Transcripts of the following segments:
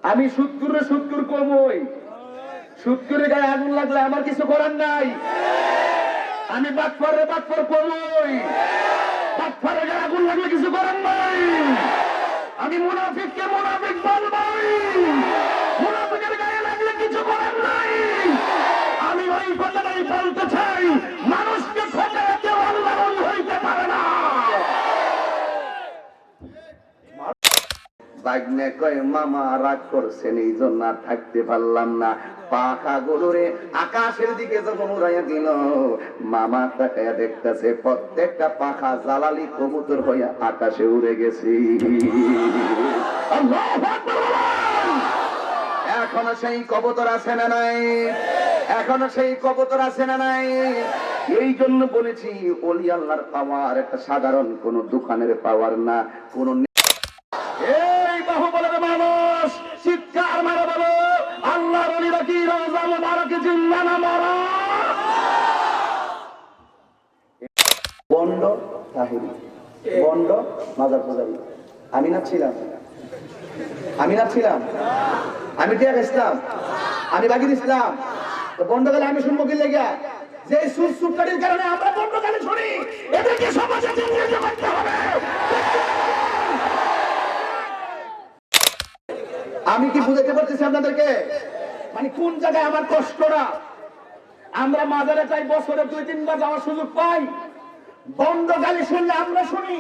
আমি সুৎকুর কমই, সুৎকুরের গায়ে আগুন লাগলে আমার কিছু করার নাই। আমি বাটফার কমই, বাটফারের গায়ে আগুন লাগলে কিছু করার নাই। আমি মুনাফিককে মুনাফিক বলবই, মুনাফিকের গায়ে লাগলে কিছু করার নাই। আমি ওই কথাটাই বলতে চাই, মানুষকে ঠকাতে কেউ আল্লাহর ওলি হইতে পারে না। বাগনে কয় মামা রাগ করছেন এই জন্য আর থাকতে পারলাম না। পাখা গরুরে আকাশের দিকে যখন উড়াইয়া দিল, মামা তাকাইয়া দেখতেছে প্রত্যেকটা পাখা জালালি কবুতর হইয়া আকাশে উড়ে গেছে। এখনো সেই কবুতর আছে না নাই? এখনো সেই কবুতর আছে না নাই? এই জন্য বলেছি ওলি আল্লাহর পাওয়ার একটা সাধারণ কোন দোকানের পাওয়ার না, কোন মানুষ চিৎকার মারা বলো আল্লাহর ওলিরা কি রওজা মুবারকে জিন্দা না মরা? বন্ড তাহিরি, বন্ড মাজার পূজারি। আমি না ছিলাম, আমি টিয়া ইসলাম, আমি বাগির ইসলাম। বন্ড গেলে আমি শুনবো কি লেগে? যে সুরসুটকারীর কারণে আমরা বন্ড গালি শুনি, এদেরকে সমাজে চিহ্নিত করতে হবে। আমি কি বুঝাতে পারতেছি আপনাদেরকে? মানে কোন জায়গায় আমার কষ্টটা? আমরা মাজারে চাই বছরে 2-3 বার যাওয়ার সুযোগ পাই। বন্ড গালি শুনলে আমরা শুনি,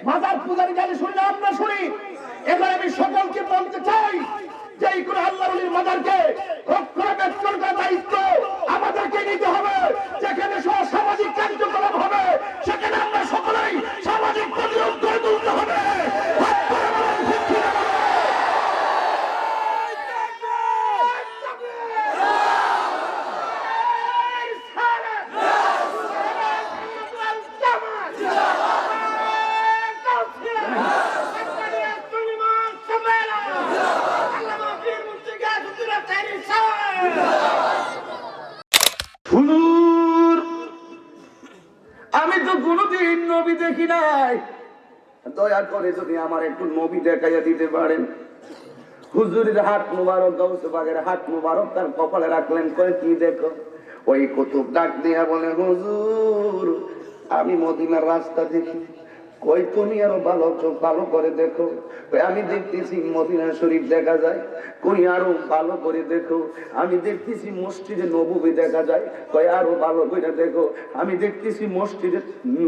মাজার পূজারি গালি শুনলে আমরা শুনি। এবার আমি সকলকে বলতে চাই যে এই করে আল্লাহর ওলির মাজারকে রক্ষণাবেক্ষণ করার দায়িত্ব আমাদেরকে নিতে হবে। যেখানে সামাজিক কার্যকলাপ হবে সেখানে আমরা সকলেই সামাজিক প্রতিরোধ গড়ে তুলতে হবে। আমি তো কোনদিন নবী দেখি নাই, দয়া করে যদি আমার একটু নবী দেখাইয়া দিতে পারেন। হুজুরের হাত মুবারক, গাউসে পাকের হাত মুবারক তার কপালে রাখলেন, কয় কি দেখো? ওই কুতুব ডাক দিয়া বলে, হুজুর আমি মদিনার রাস্তা দেখি। কই তুমি আরো ভালো করে দেখো। আমি দেখতেছি মদিনা শরীফ দেখা যায়। কই আরো ভালো করে দেখো। আমি দেখতেছি মসজিদে নববী দেখা যায়। কই আরো ভালো করে দেখো। আমি দেখতেছি মসজিদে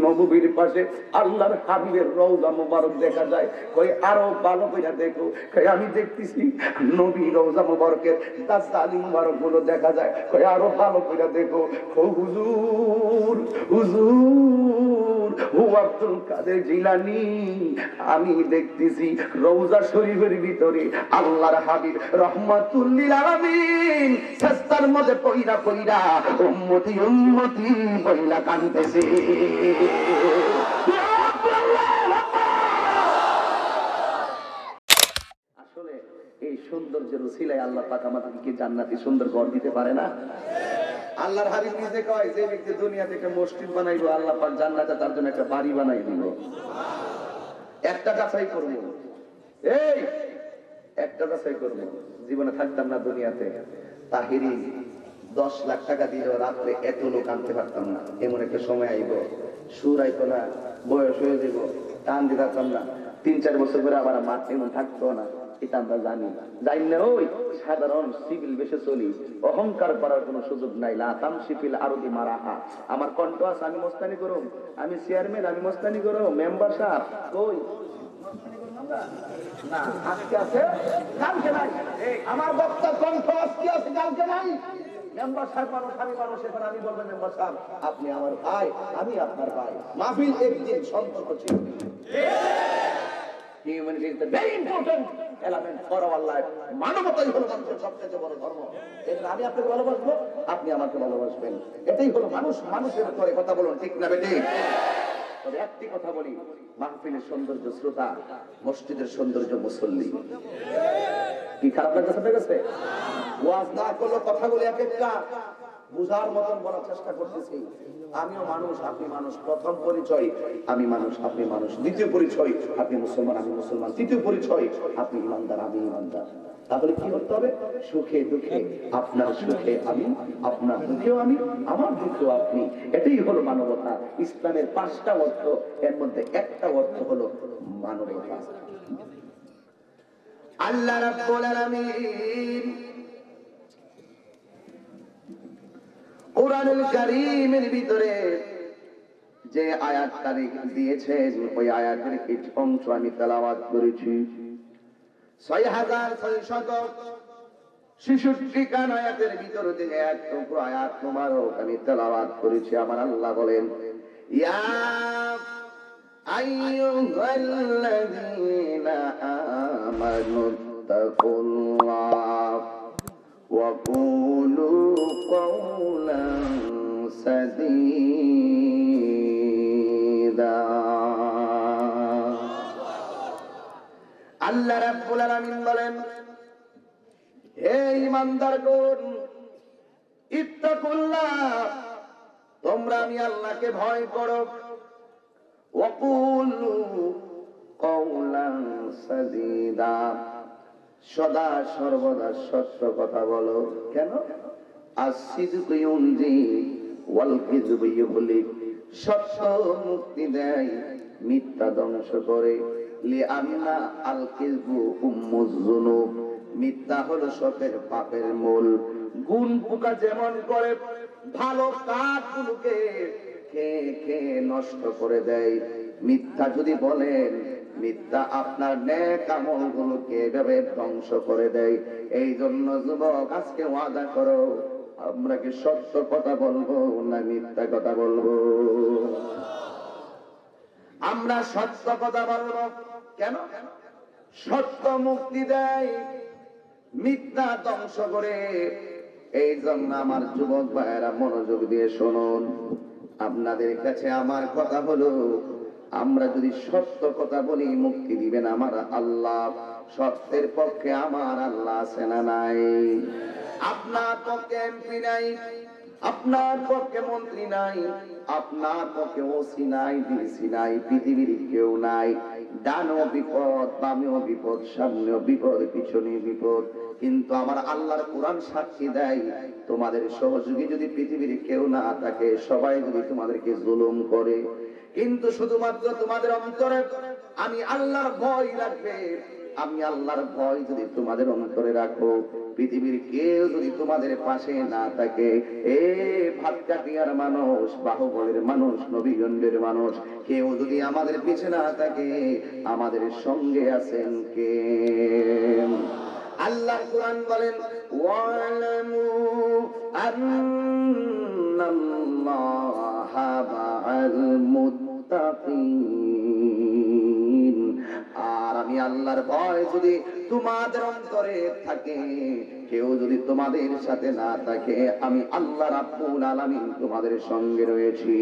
নববীর পাশে আল্লাহর হাবিবের রওজা মুবারক দেখা যায়। কই আরো ভালো করে দেখো। কই আমি দেখতেছি নবী রওজা মুবারকের দাস্তানি মুবারক গুলো দেখা যায়। কই আরো ভালো করে দেখো। ও হুজুর, হুজুর ও আব্দুল কাদের জিলানী, আমি দেখতেছি রওজা শরীফের ভিতরে আল্লাহর হাবিব রহমাতুল লিল আলামিন সাজদার মধ্যে পইরা পইরা উম্মতি উম্মতি বইলা কাঁদতেছে। আসলে এই সৌন্দর্যের উসিলায় আল্লাহ পাক আমাদেরকে জান্নাতি সুন্দর ঘর দিতে পারে না? আল্লাহর হাবিব নিজে কয়, যে ব্যক্তি দুনিয়াতে একটা মসজিদ বানাইবো আল্লাহ পাক জান্নাতে তার জন্য একটা বাড়ি বানাই দিব। একটা যাচাই করবো, এই একটা যাচাই করবো, জীবনে থাকতাম না দুনিয়াতে, তাহিরি 10 লাখ টাকা দিলেও রাত্রে এত লোক আনতে পারতাম না। এমন একটা সময় আইব, সুর আইতো না, বয়স হয়ে যাব, টান দিতে পারতাম না। 3-4 বছর পরে আবার মাঠ এমন থাকতো না। এটা আমরা জানি না। ওই সাধারণ সিভিল বেশে চলি, অহংকার করার কোনো সুযোগ নাই। লাতাম সিফিল আরদি মারাহা। আমার কণ্ঠ আছে, আমি মস্তানি করো, আমি চেয়ারম্যান, আমি মস্তানি করো, মেম্বার সাহেব কই না, আজকে আছে কালকে নাই। আমার বক্তা কণ্ঠ আজকে আছে কালকে নাই। মেম্বার সাহেব মানুষ, আমি মানুষ, এখন আমি বলবো মেম্বার সাহেব আপনি আমার ভাই, আমি আপনার ভাই। মাহফিল একদিন সম্পর্ক ছিল। Humanity is the very important element for our life. মানবতাই হলো মানুষের সবচেয়ে বড় ধর্ম। এর আমি আপনাকে ভালোবাসবো, আপনি আমাকে ভালোবাসবেন। এটাই হলো মানুষ মানুষের করে কথা বলুন, ঠিক না বেটি? তবে একটি কথা বলি, মাহফিলের সৌন্দর্য শ্রোতা, মসজিদের সৌন্দর্য মুসল্লি। কি খারাপ লাগছে? ওয়াজ না করলে কথাগুলি এক একটা বুঝার মতন বলার চেষ্টা করতেছি। আমিও মানুষ আপনি মানুষ। প্রথম পরিচয় আমি মানুষ আপনি মানুষ, দ্বিতীয় পরিচয় আপনি মুসলমান আমি মুসলমান, তৃতীয় পরিচয় আপনি ইমানদার আমি ইমানদার। তাহলে কি করতে হবে? সুখে দুঃখে আপনার সুখে আমি, আপনার দুঃখেও আমি, আমার দুঃখেও আপনি। এটাই হলো মানবতা। ইসলামের 5টা অর্থ, এর মধ্যে একটা অর্থ হলো মানবতা। আল্লাহ রাব্বুল আলামিন কোরআনুল কারীমের ভিতরে যে আয়াতটা দিয়েছেন, ওই আয়াতের কিছু অংশ আমি তেলাওয়াত করেছি। 6666 খান আয়াতের ভিতর থেকে এক টুকরো আয়াত মোবারক আমি তেলাওয়াত করেছি। আমার আল্লাহ বলেন, ইয়া আইয়ুহাল্লাযীনা আমানু তাকুল্লাহ ওয়া কুলু কওলান সাদীদা। আল্লাহ রাব্বুল আলামিন বলেন, হে ঈমানদারগণ, ইত্তাকুল্লাহ, তোমরা আমি আল্লাহকে ভয় করো, ওয়া কুলু কওলান সাদীদা, সদা সর্বদা সত্য কথা বলো। কেন? আসিদকু ইউনজি ওয়াল কিযবু ইউহলিক, সত্য মুক্তি দেয়, মিথ্যা ধ্বংস করে। লিআন্না আল কিযবু উম্মুজ যুনুব, মিথ্যা হলো সবের পাপের মূল। গুণ পোকা যেমন করে ভালো কাঠগুলোকে খেয়ে খেয়ে নষ্ট করে দেয়, মিথ্যা যদি বলেন, মিথ্যা আপনার নেক আমলগুলোকে এভাবে ধ্বংস করে দেয়। এই জন্য যুবক, আজকে ওয়াদা করো, আমরা কি সত্য কথা বলবো না মিথ্যা কথা বলবো? আমরা সত্য কথা বলবো। কেন? সত্য মুক্তি দেয়, মিথ্যা ধ্বংস করে। এই জন্য আমার যুবক ভাইয়েরা মনোযোগ দিয়ে শুনুন। আপনাদের কাছে আমার কথা হলো, আমরা যদি সত্য কথা বলি, মুক্তি দিবেন আমার আল্লাহ। সত্যের পক্ষে আমার আল্লাহ আছে না নাই? আপনার পক্ষে এমপি নাই, আপনার পক্ষে মন্ত্রী নাই, আপনার পক্ষে ওসি নাই, ডিসি নাই, পৃথিবীর কেউ নাই। ডানেও বিপদ, বামেও বিপদ, সামনেও বিপদ, পিছনে বিপদ। কিন্তু আমার আল্লাহর কোরআন সাক্ষী দেয়, তোমাদের সহযোগী যদি পৃথিবীর কেউ না থাকে, সবাই যদি তোমাদেরকে জুলুম করে, কিন্তু শুধুমাত্র তোমাদের অন্তরে আমি আল্লাহর ভয় রাখবে, আমি আল্লাহর ভয় যদি তোমাদের অন্তরে রাখো, পৃথিবীর কেউ যদি তোমাদের পাশে না থাকে, এ ভাতকাটিয়ার মানুষ, বাহুবলের মানুষ, নবীগঞ্জের মানুষ, কেউ যদি আমাদের পিছে না থাকে, আমাদের সঙ্গে আছেন কে? আল্লাহ কোরআন বলেন, ওয়ালামু আন্নাল্লাহা মাআল মুত্তাকিন। আর আমি আল্লাহর ভয় যদি তোমাদের অন্তরে থাকে, কেউ যদি তোমাদের সাথে না থাকে, আমি আল্লাহ রাব্বুল আলামিন তোমাদের সঙ্গে রয়েছি।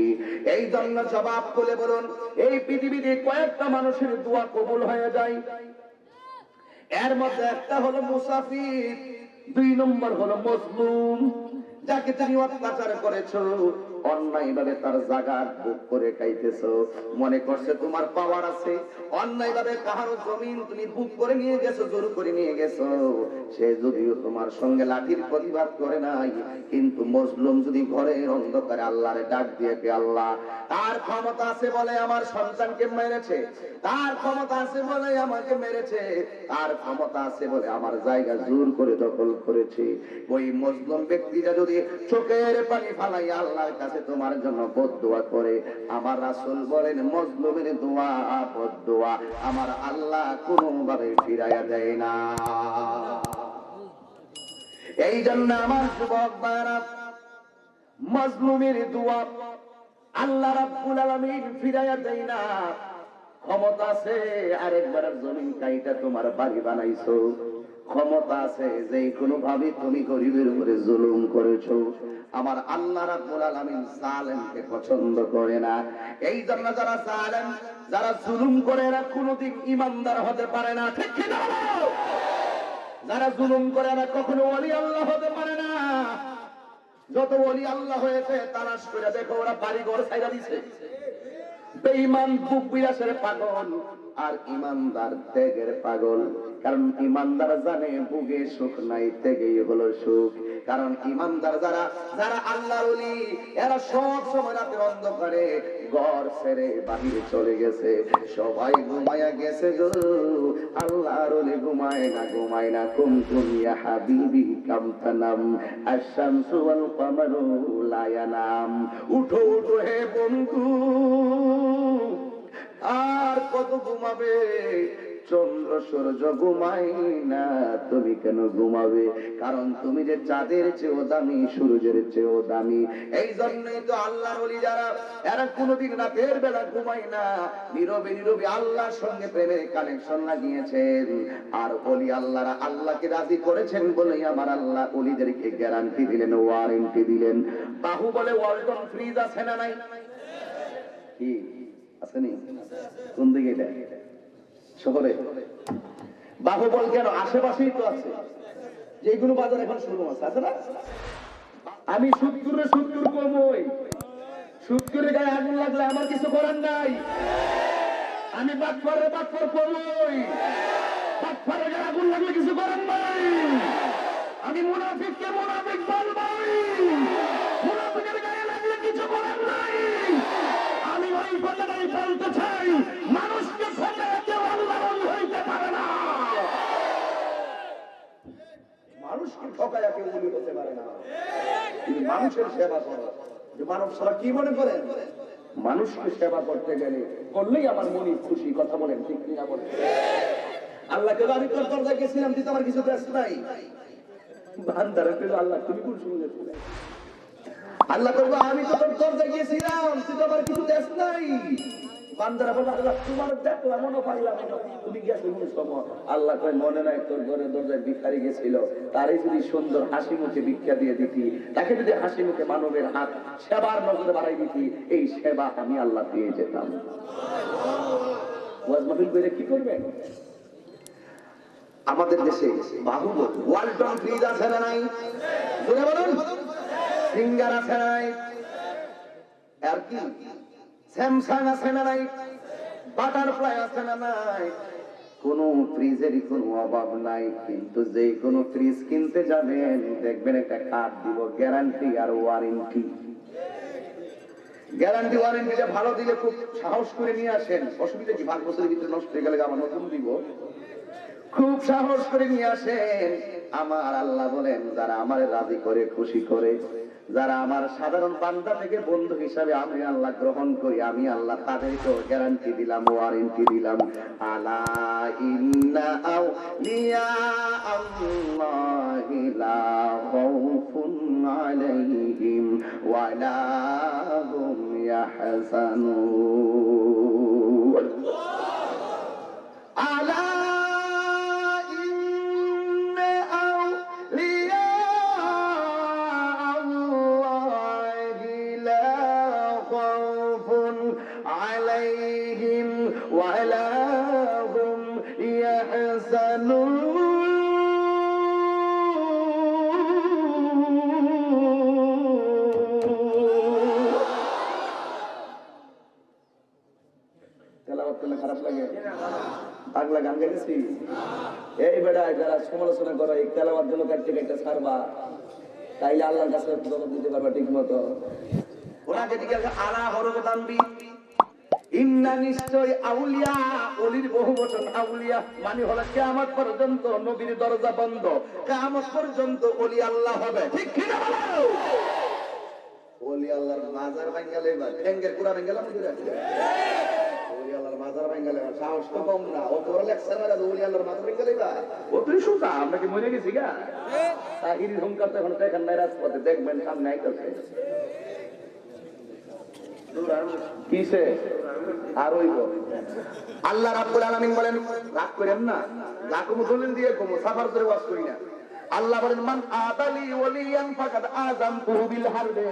এই জন্য জবাব খুলে বলুন, এই পৃথিবীতে কয়েকটা মানুষের দোয়া কবুল হয়ে যায়। এর মধ্যে একটা হলো মুসাফির, 2 নম্বর হলো মজলুম, যাকে তুমি অত্যাচার করেছো, অন্যায় ভাবে তার জায়গা বুক করে খাইতেছো, মনে করছে তোমার পাওয়ার আছে, অন্যায় ভাবে কাহারো জমিন তুমি বুক করে নিয়ে গেছো, জোর করে নিয়ে গেছো। সে যদিও তোমার সঙ্গে লাঠির প্রতিবাদ করে নাই, কিন্তু মজলুম যদি ঘরের অন্ধকারে আল্লাহরে ডাক দিয়ে, আল্লাহ, তার ক্ষমতা আছে বলে আমার সন্তানকে মেরেছে, তার ক্ষমতা আছে বলে আমাকে মেরেছে, তার ক্ষমতা আছে বলে আমার জায়গা জোর করে দখল করেছে, ওই মজলুম ব্যক্তিটা যদি চোখের পানি ফালাই আল্লাহর কাছে তোমার জন্য বদদোয়া করে, আমার রাসূল বলেন, মজলুমের দোয়া বদদোয়া আমার আল্লাহ কোনোভাবে ফিরাইয়া দেয় না। এই জন্য আমার যুবক ভাইরা, মজলুমের দোয়া আল্লাহ রাব্বুল আলামিন ফিরাইয়া দেয় না। ক্ষমতা আছে আরেকবার জমিন কাইটা তোমার বাড়ি বানাইছো, ক্ষমতা আছে যে কোনো ভাবে তুমি গরিবের উপরে জুলুম করেছো, আমার আল্লাহ রাব্বুল আলামিন জালেমকে পছন্দ করে না। এই জন্য যারা জালেম, যারা জুলুম করে, এরা কোনোদিন ঈমানদার হতে পারে না। ঠিক কি না? যারা জুলুম করে, এরা কখনো ওলি আল্লাহ হতে পারে না। যত ওলি আল্লাহ হয়েছে তালাশ করে দেখো ওরা বাড়ি ঘর ছাইরা দিছে। বেঈমান বুক বিলাসের পাগল আর ইমানদার ত্যাগের পাগল। কারণ ইমানদার জানে বুকে সুখ নাই, ত্যাগেই হলো সুখ। কারণ ইমানদার যারা যারা আল্লাহর ওলি, এরা সব সময় রাতের অন্ধকারে ঘর ছেড়ে বাহিরে চলে গেছে। সবাই ঘুমায়া গেছে গো, আল্লাহর ওলি ঘুমায় না। কুমতুম ইয়া হাবিবি কাম তানাম আশ-শামসু ওয়াল কমারু লা ইয়ানাম। উঠো উঠো হে বন্ধু, আর কত ঘুমাবে? চন্দ্র সূর্য ঘুমায় না, তুমি কেন ঘুমাবে? কারণ তুমি যে চাঁদের চেয়েও দামি, সূর্যের চেয়েও দামি। এই জন্যই তো আল্লাহর ওলি যারা, এরা কোনোদিন রাতের বেলা ঘুমায় না, নীরবে নীরবে আল্লাহর সঙ্গে প্রেমের কানেকশন লাগিয়েছেন। আর ওলি আল্লাহরা আল্লাহকে রাজি করেছেন বলেই আমার আল্লাহ ওলিদেরকে গ্যারান্টি দিলেন, ওয়ারেন্টি দিলেন। বাহুবলে ওয়ালটন ফ্রিজ আছে না নাই? কি আসেনি? কোন দিকে এটা? শহরে বাহুবল কেন? আশেপাশেই তো আছে, যেগুলো বাজার এখন শুরু আছে না? আমি 70 কমই, 70 গায়ে আগুন লাগলে আমার কিছু করার নাই। আমি বাটফার কমই, বাটফারের গায়ে আগুন লাগলে কিছু করার নাই। আমি মুনাফিককে মুনাফিক বলবই, মুনাফিকের গায়ে লাগলে কিছু করার নাই। আমি ওই কথাটাই বলতে চাই, মানুষকে ঠকায় কেউ আল্লাহর ওলি হইতে পারে না। মানুষকে ঠকায় কেউ ওলি হতে পারে না। তিনি মানুষের সেবা করেন। যে মানব সেবা কি মনে করেন? মানুষকে সেবা করতে গেলে করলেই আমার মনে খুশি। কথা বলেন ঠিক কিনা বলেন? আল্লাহকে আমি তোর দরজায় গেছিলাম, তুই তো আমার কিছু দেশ নাই। বান্দারা পেল আল্লাহ তুমি কোন সময়? আল্লাহ করবো আমি তো তোর দরজায় গিয়েছিলাম, তুই তো আমার কিছু দেশ নাই। বান্দারা বলল আল্লাহ তোমার দেখলাম, মনে পাইলাম তুমি গেছো কোন সময়? আল্লাহ কয় মনে নাই তোর ঘরের দরজায় ভিখারি গেছিল, তারে যদি সুন্দর হাসি মুখে ভিক্ষা দিয়ে দিতি, তাকে যদি হাসি মুখে মানবের হাত সেবার নজরে বাড়াই দিতি, এই সেবা আমি আল্লাহ দিয়ে যেতাম। ওয়াজ মাহফিল করে কি করবেন? আমাদের দেশে বাহুবল ওয়ালটন ফ্রিজ আছে না নাই? বলে বলুন, সিঙ্গার আছে না নাই? আর কি স্যামসাং আছে না নাই? বাটারফ্লাই আছে না নাই? কোন ফ্রিজেরই কোনো অভাব নাই। কিন্তু যে কোনো ফ্রিজ কিনতে যাবেন দেখবেন একটা কার্ড দিব, গ্যারান্টি আর ওয়ারেন্টি। গ্যারান্টি ওয়ারেন্টিটা ভালো দিলে খুব সাহস করে নিয়ে আসেন। অসুবিধা কি? 5 বছরের ভিতরে নষ্ট হয়ে গেলে আমার নতুন দিব। খুব সাহস করে নিয়ে আসেন। আমার আল্লাহ বলেন যারা আমার রাজি করে, খুশি করে, যারা আমার সাধারণ বান্দা থেকে বন্ধু হিসাবে আমি আল্লাহ গ্রহণ করি, আমি আল্লাহ তাদেরকেও গ্যারান্টি দিলাম, ওয়ারেন্টি দিলাম। আলা ইন্না আউলিয়া আল্লাহি লা খাউফুন আলাইহিম ওয়া লা হুম ইয়াহজানুন। আলা খারাপ লাগে? পাগলা গান গাইতেছি? এই বেড়া যারা সমালোচনা করো এই তেলাওয়ার জন্য কাটতে কাটতে ছাড়বা, তাইলে আল্লাহর কাছে জবাব দিতে পারবা ঠিক মতো। ওরা যেদিকে আলা হরফ দাম্বি ইন্না, নিশ্চয় আউলিয়া, ওলির বহু বচন আউলিয়া মানে হলো কিয়ামত পর্যন্ত নবীর দরজা বন্ধ, কিয়ামত পর্যন্ত ওলি আল্লাহ হবে। ঠিক কি না বলো? ওলি আল্লাহর মাজার ভাঙালে বা ঠ্যাঙ্গের কুড়া ভাঙালে মনে রাখবে। ওলি আল্লাহর মাজার ভাঙালে সাহস তো কম না। ও তো লেকচার মারা ওলি আল্লাহর মাজার ভাঙালে বা ও তুই সুতা আমরা কি মরে গেছি গা? তাহিরি হুঙ্কার তো এখন দেখেন নাই রাজপথে, দেখবেন সামনে আইতেছে। কিসে আর হইব? আল্লাহ রাব্বুল আলামিন বলেন রাগ করেন না, যা কম দলিল দিয়ে কম সাফার করে ওয়াজ করি না। আল্লাহ বলেন মান আদালি ওয়ালিয়ান ফাকাদ আযামতুহু বিল হারবে।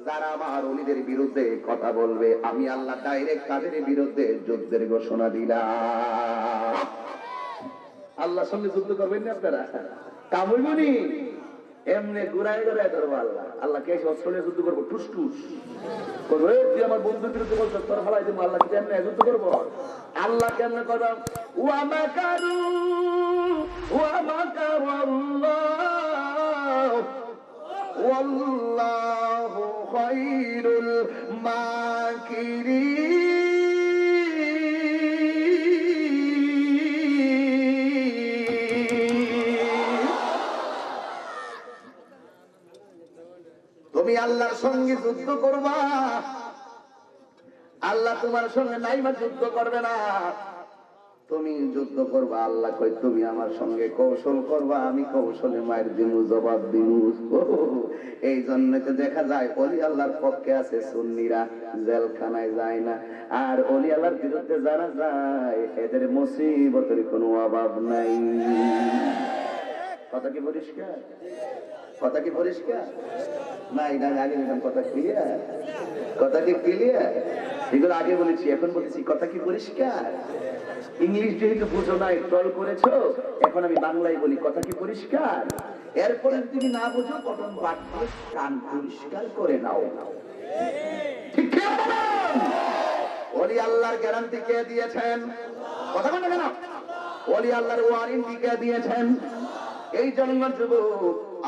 যারা আমার ওলিদের বিরুদ্ধে কথা বলবে আমি আল্লাহ ডাইরেক্ট তাদের বিরুদ্ধে যুদ্ধের ঘোষণা দিলাম। আল্লাহর সঙ্গে যুদ্ধ করবেন না আপনারা? কামড়বনি এমনি ঘুরাই ঘুরাই ধরবো আল্লাহ। আল্লাহ কে অস্ট্রেলিয়া যুদ্ধ করবো টুস টুস করবো, তুই আমার বন্ধুর বিরুদ্ধে বলছো তোর ফেলাই দেবো, আল্লাহ কেমনে যুদ্ধ করবো? আল্লাহ কেমনে করবো? ওয়ামাকারু ওয়ামাকারাল্লাহ ওয়াল্লাহু খায়রুল মাকিরিন। তুমি আল্লাহর সঙ্গে যুদ্ধ করবা, আল্লাহ তোমার সঙ্গে নাইবা যুদ্ধ করবে না। তুমি যুদ্ধ করবা, আল্লাহ কই তুমি আমার সঙ্গে কৌশল করবা, আমি কৌশলে মায়ের দিনু জবাব দিনু। এই জন্য তো দেখা যায় অলি আল্লাহর পক্ষে আছে সুন্নিরা জেলখানায় যায় না, আর অলি আল্লাহর বিরুদ্ধে যারা যায় এদের মুসিবতের কোনো অভাব নাই। কথা কি পরিষ্কার? কথা কি পরিষ্কার? না এটা আগে বললাম, কথা ক্লিয়ার? কথা কি ক্লিয়ার? এগুলো আগে বলেছি, এখন বলেছি কথা কি পরিষ্কার? ইংলিশ যেহেতু বুঝো নাই ট্রল করেছো, এখন আমি বাংলায় বলি কথা কি পরিষ্কার? এরপরে তুমি না বুঝো কটন বাদ দিয়ে কান পরিষ্কার করে নাও। ঠিক কি? ওলি আল্লাহর গ্যারান্টি কে দিয়েছেন? কথা বলে কেন? ওলি আল্লাহর ওয়ারেন্টি কে দিয়েছেন? এই জন্য যুবক,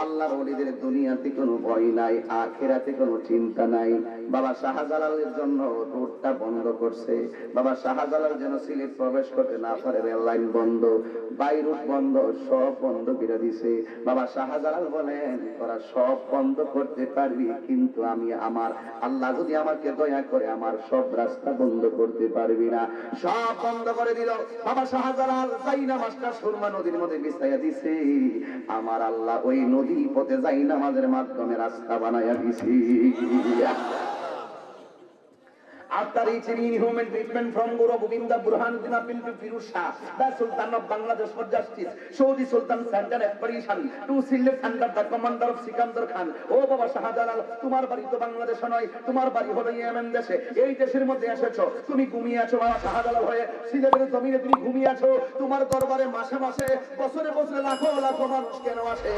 আল্লাহর ওলিদের দুনিয়াতে কোনো ভয় নাই, আখিরাতে কোনো চিন্তা নাই। বাবা শাহজালালের জন্য রোডটা বন্ধ করছে, বাবা শাহজালাল যেন সিলেট প্রবেশ করতে না পারে, রেল লাইন বন্ধ, বাই রুট বন্ধ, সব বন্ধ করে দিছে। বাবা শাহজালাল বলেন তোরা সব বন্ধ করতে পারবি, কিন্তু আমি আমার আল্লাহ যদি আমাকে দয়া করে আমার সব রাস্তা বন্ধ করতে পারবি না। সব বন্ধ করে দিল। বাবা শাহজালাল যাইনা মাস্টার সুরমা নদীর মধ্যে বিছাইয়া দিছে, আমার আল্লাহ ওই নদী পথে যাই নামাজের মাধ্যমে রাস্তা বানাইয়া দিছি। After reaching inhuman treatment from Guru Govinda Burhanuddin appeal to Firuz Shah, the Sultan of Bangladesh for justice, so the Sultan sent an expedition to Sylhet under the commander of Sikandar Khan. ও বাবা শাহজালাল, তোমার বাড়ি তো বাংলাদেশে নয়, তোমার বাড়ি হলো Yemen দেশে। এই দেশের মধ্যে এসেছো, তুমি ঘুমিয়ে আছো বাবা শাহজালাল হয়ে, সিলেটের জমিনে তুমি ঘুমিয়ে আছো। তোমার দরবারে মাসে মাসে বছরে বছরে লাখো লাখো মানুষ কেন আসে?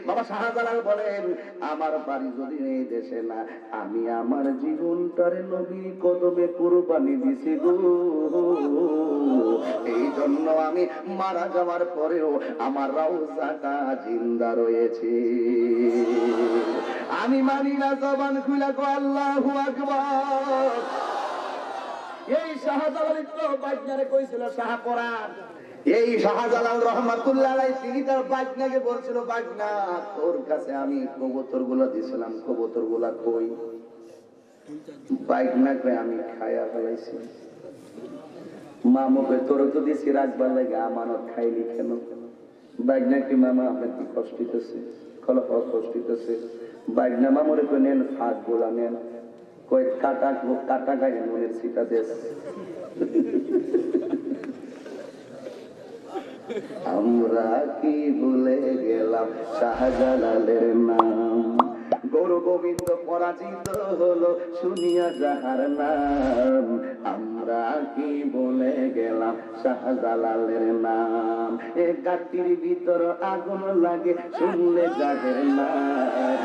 বাবা শাহজালাল বলেন আমার বাড়ি যদি এই দেশে না, আমি আমার জীবনটারে নবী কদমে কুরবানি দিছি গো। এই জন্য আমি মারা যাওয়ার পরেও আমার রওজাটা জিন্দা রয়েছে। আমি মানি না, জবান খুলে কও আল্লাহু আকবার। এই শাহজালাল তো বাইকনারে কইছিল শাহপরান, এই শাহজালাল রহমাতুল্লাহ আলাইহি তিনি তার বাইকনাকে বলছিল বাইকনা তোর কাছে আমি কবুতর গুলো দিছিলাম, কবুতর গুলা কই? বাইকনা কই আমি খায়া ফেলাইছি। মামা কই তোর তো দিছি রাখবার লাগে, আমানত খাইলি কেন? বাইকনা কি মামা আপনার কি কষ্ট হইতেছে? কল কষ্ট হইতেছে। বাইকনা মামরে কই নেন ফাঁক গোলা নেন, কই কাটা কাটা গায়ে মনের সিটা দেশ। আমরা কি ভুলে গেলাম শাহজালালের নাম, গুরু গোবিন্দ পরাজিত হলো শুনিয়া যাহার নাম। আমরা কি ভুলে গেলাম শাহজালালের নাম, এ গাটির ভিতর আগুন লাগে শুনলে যাদের নাম।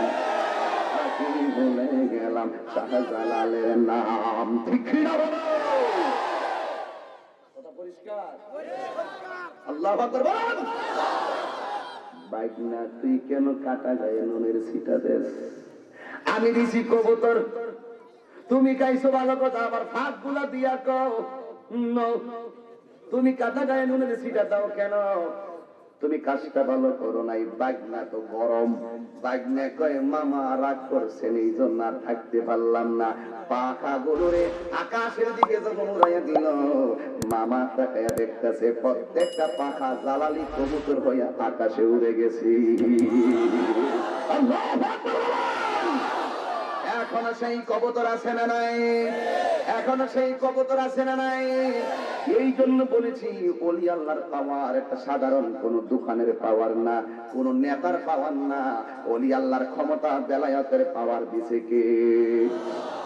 কি ভুলে গেলাম শাহজালালের নাম। ঠিক না? কথা পরিষ্কার? আল্লাহু আকবার বলেন। বাইকনা তুই কেন কাটা গায়ে নুনের ছিটা দেস? আমি দিছি কবুতর, তুমি খাইছো ভালো কথা, আমার ফাঁক গুলা দিয়া কও। তুমি কাটা গায়ে নুনের ছিটা দাও কেন? তুমি কাজটা ভালো করো নাই। বাগনা তো গরম। বাগনা কয় মামা রাগ করছেন এই জন্য আর থাকতে পারলাম না। পাখা গুলোরে আকাশের দিকে যখন উড়াইয়া দিল, মামা তাকায়া দেখতেছে প্রত্যেকটা পাখা জালালি কবুতর হইয়া আকাশে উড়ে গেছে। এখনো সেই কবুতর আছে না নাই? এখনো সেই কবুতর আছে না নাই? এই জন্য বলেছি ওলি আল্লাহর পাওয়ার একটা সাধারণ কোন দোকানের পাওয়ার না, কোন নেতার পাওয়ার না। ওলি আল্লাহর ক্ষমতা বেলায়েতের পাওয়ার দিছে কে?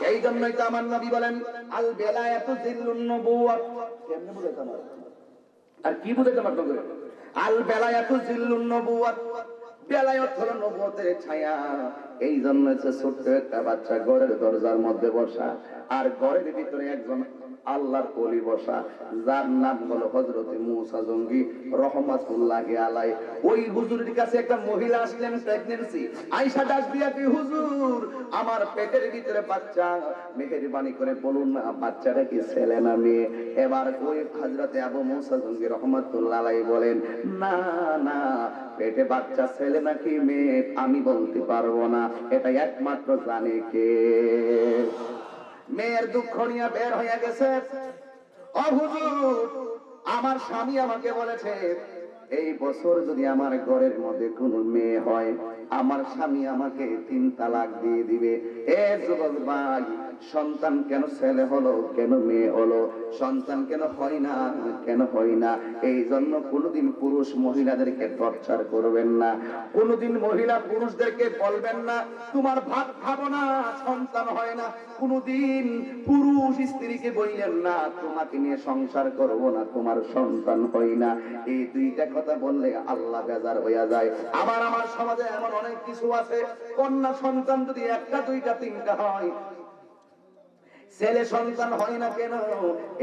এই জন্যই তো আমার নবী বলেন আল বেলায়েতু জিল্লুন নবুওয়াত। কেমনে বুঝাইতে আমার? আর কি বুঝাইতে আমার নবী? আল বেলায়েতু জিল্লুন নবুওয়াত। বেলায়েত হলো নবুয়তের ছায়া। এই জন্য ছোট্ট একটা বাচ্চা ঘরের দরজার মধ্যে বসা, আর ঘরের ভিতরে একজন আল্লাহর ওলি বসা, যার নাম হলো হযরত মূসা জঙ্গি রহমাতুল্লাহি আলাইহি। ওই হুজুরের কাছে একটা মহিলা আসলেন প্রেগন্যান্সি। আয়েশা ডাক দিয়া কি, হুজুর আমার পেটের ভিতরে বাচ্চা, মেহেরবানি করে বলুন না বাচ্চাটা কি ছেলে না মেয়ে? এবার ওই হযরত আবু মূসা জঙ্গি রহমাতুল্লাহি আলাইহি বলেন, না না, পেটে বাচ্চা ছেলে নাকি মেয়ে আমি বলতে পারবো না, এটা একমাত্র জানে কে। মেয়ের দুঃখ নিয়ে বের হয়ে গেছে। ও হুজুর, আমার স্বামী আমাকে বলেছে এই বছর যদি আমার ঘরের মধ্যে কোনো মেয়ে হয়, আমার স্বামী আমাকে 3 তালাক দিয়ে দিবে। এ যুবক ভাই, সন্তান কেন ছেলে হলো, কেন মেয়ে হলো, সন্তান কেন হয় না, কেন হয় না? এই জন্য কোনোদিন পুরুষ মহিলাদেরকে টর্চার করবেন না, কোনোদিন মহিলা পুরুষদেরকে বলবেন না তোমার ভাত খাবো না, সন্তান হয় না। কোনোদিন পুরুষ স্ত্রীকে বললেন না তোমাকে নিয়ে সংসার করব না, তোমার সন্তান হয় না। এই দুইটা কথা বললে আল্লাহ বেজার হইয়া যায়। আমার সমাজে এমন অনেক কিছু আছে, কন্যা সন্তান যদি 1টা 2টা 3টা হয়, ছেলে সন্তান হয় না কেন?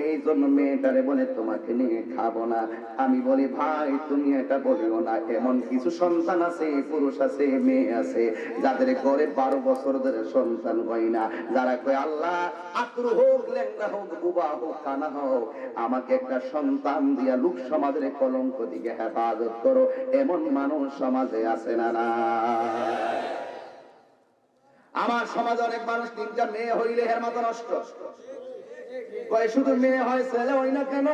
এই জন্য মেয়েটারে বলে তোমাকে নিয়ে খাবো না। আমি বলি ভাই তুমি এটা বলিও না, এমন কিছু সন্তান আছে, পুরুষ আছে, মেয়ে আছে, যাদের ঘরে 12 বছর ধরে সন্তান হয় না, যারা কয় আল্লাহ আতুর হোক, লেঙ্গা হোক, বুবা হোক, কানা হোক, আমাকে একটা সন্তান দিয়া লোক সমাজের কলঙ্ক দিকে হেফাজত করো। এমন মানুষ সমাজে আছে না? না, আমার সমাজে অনেক মানুষ 3টা মেয়ে হইলে এর মাথা নষ্ট, কয় শুধু মেয়ে হয় ছেলে হয় না কেন?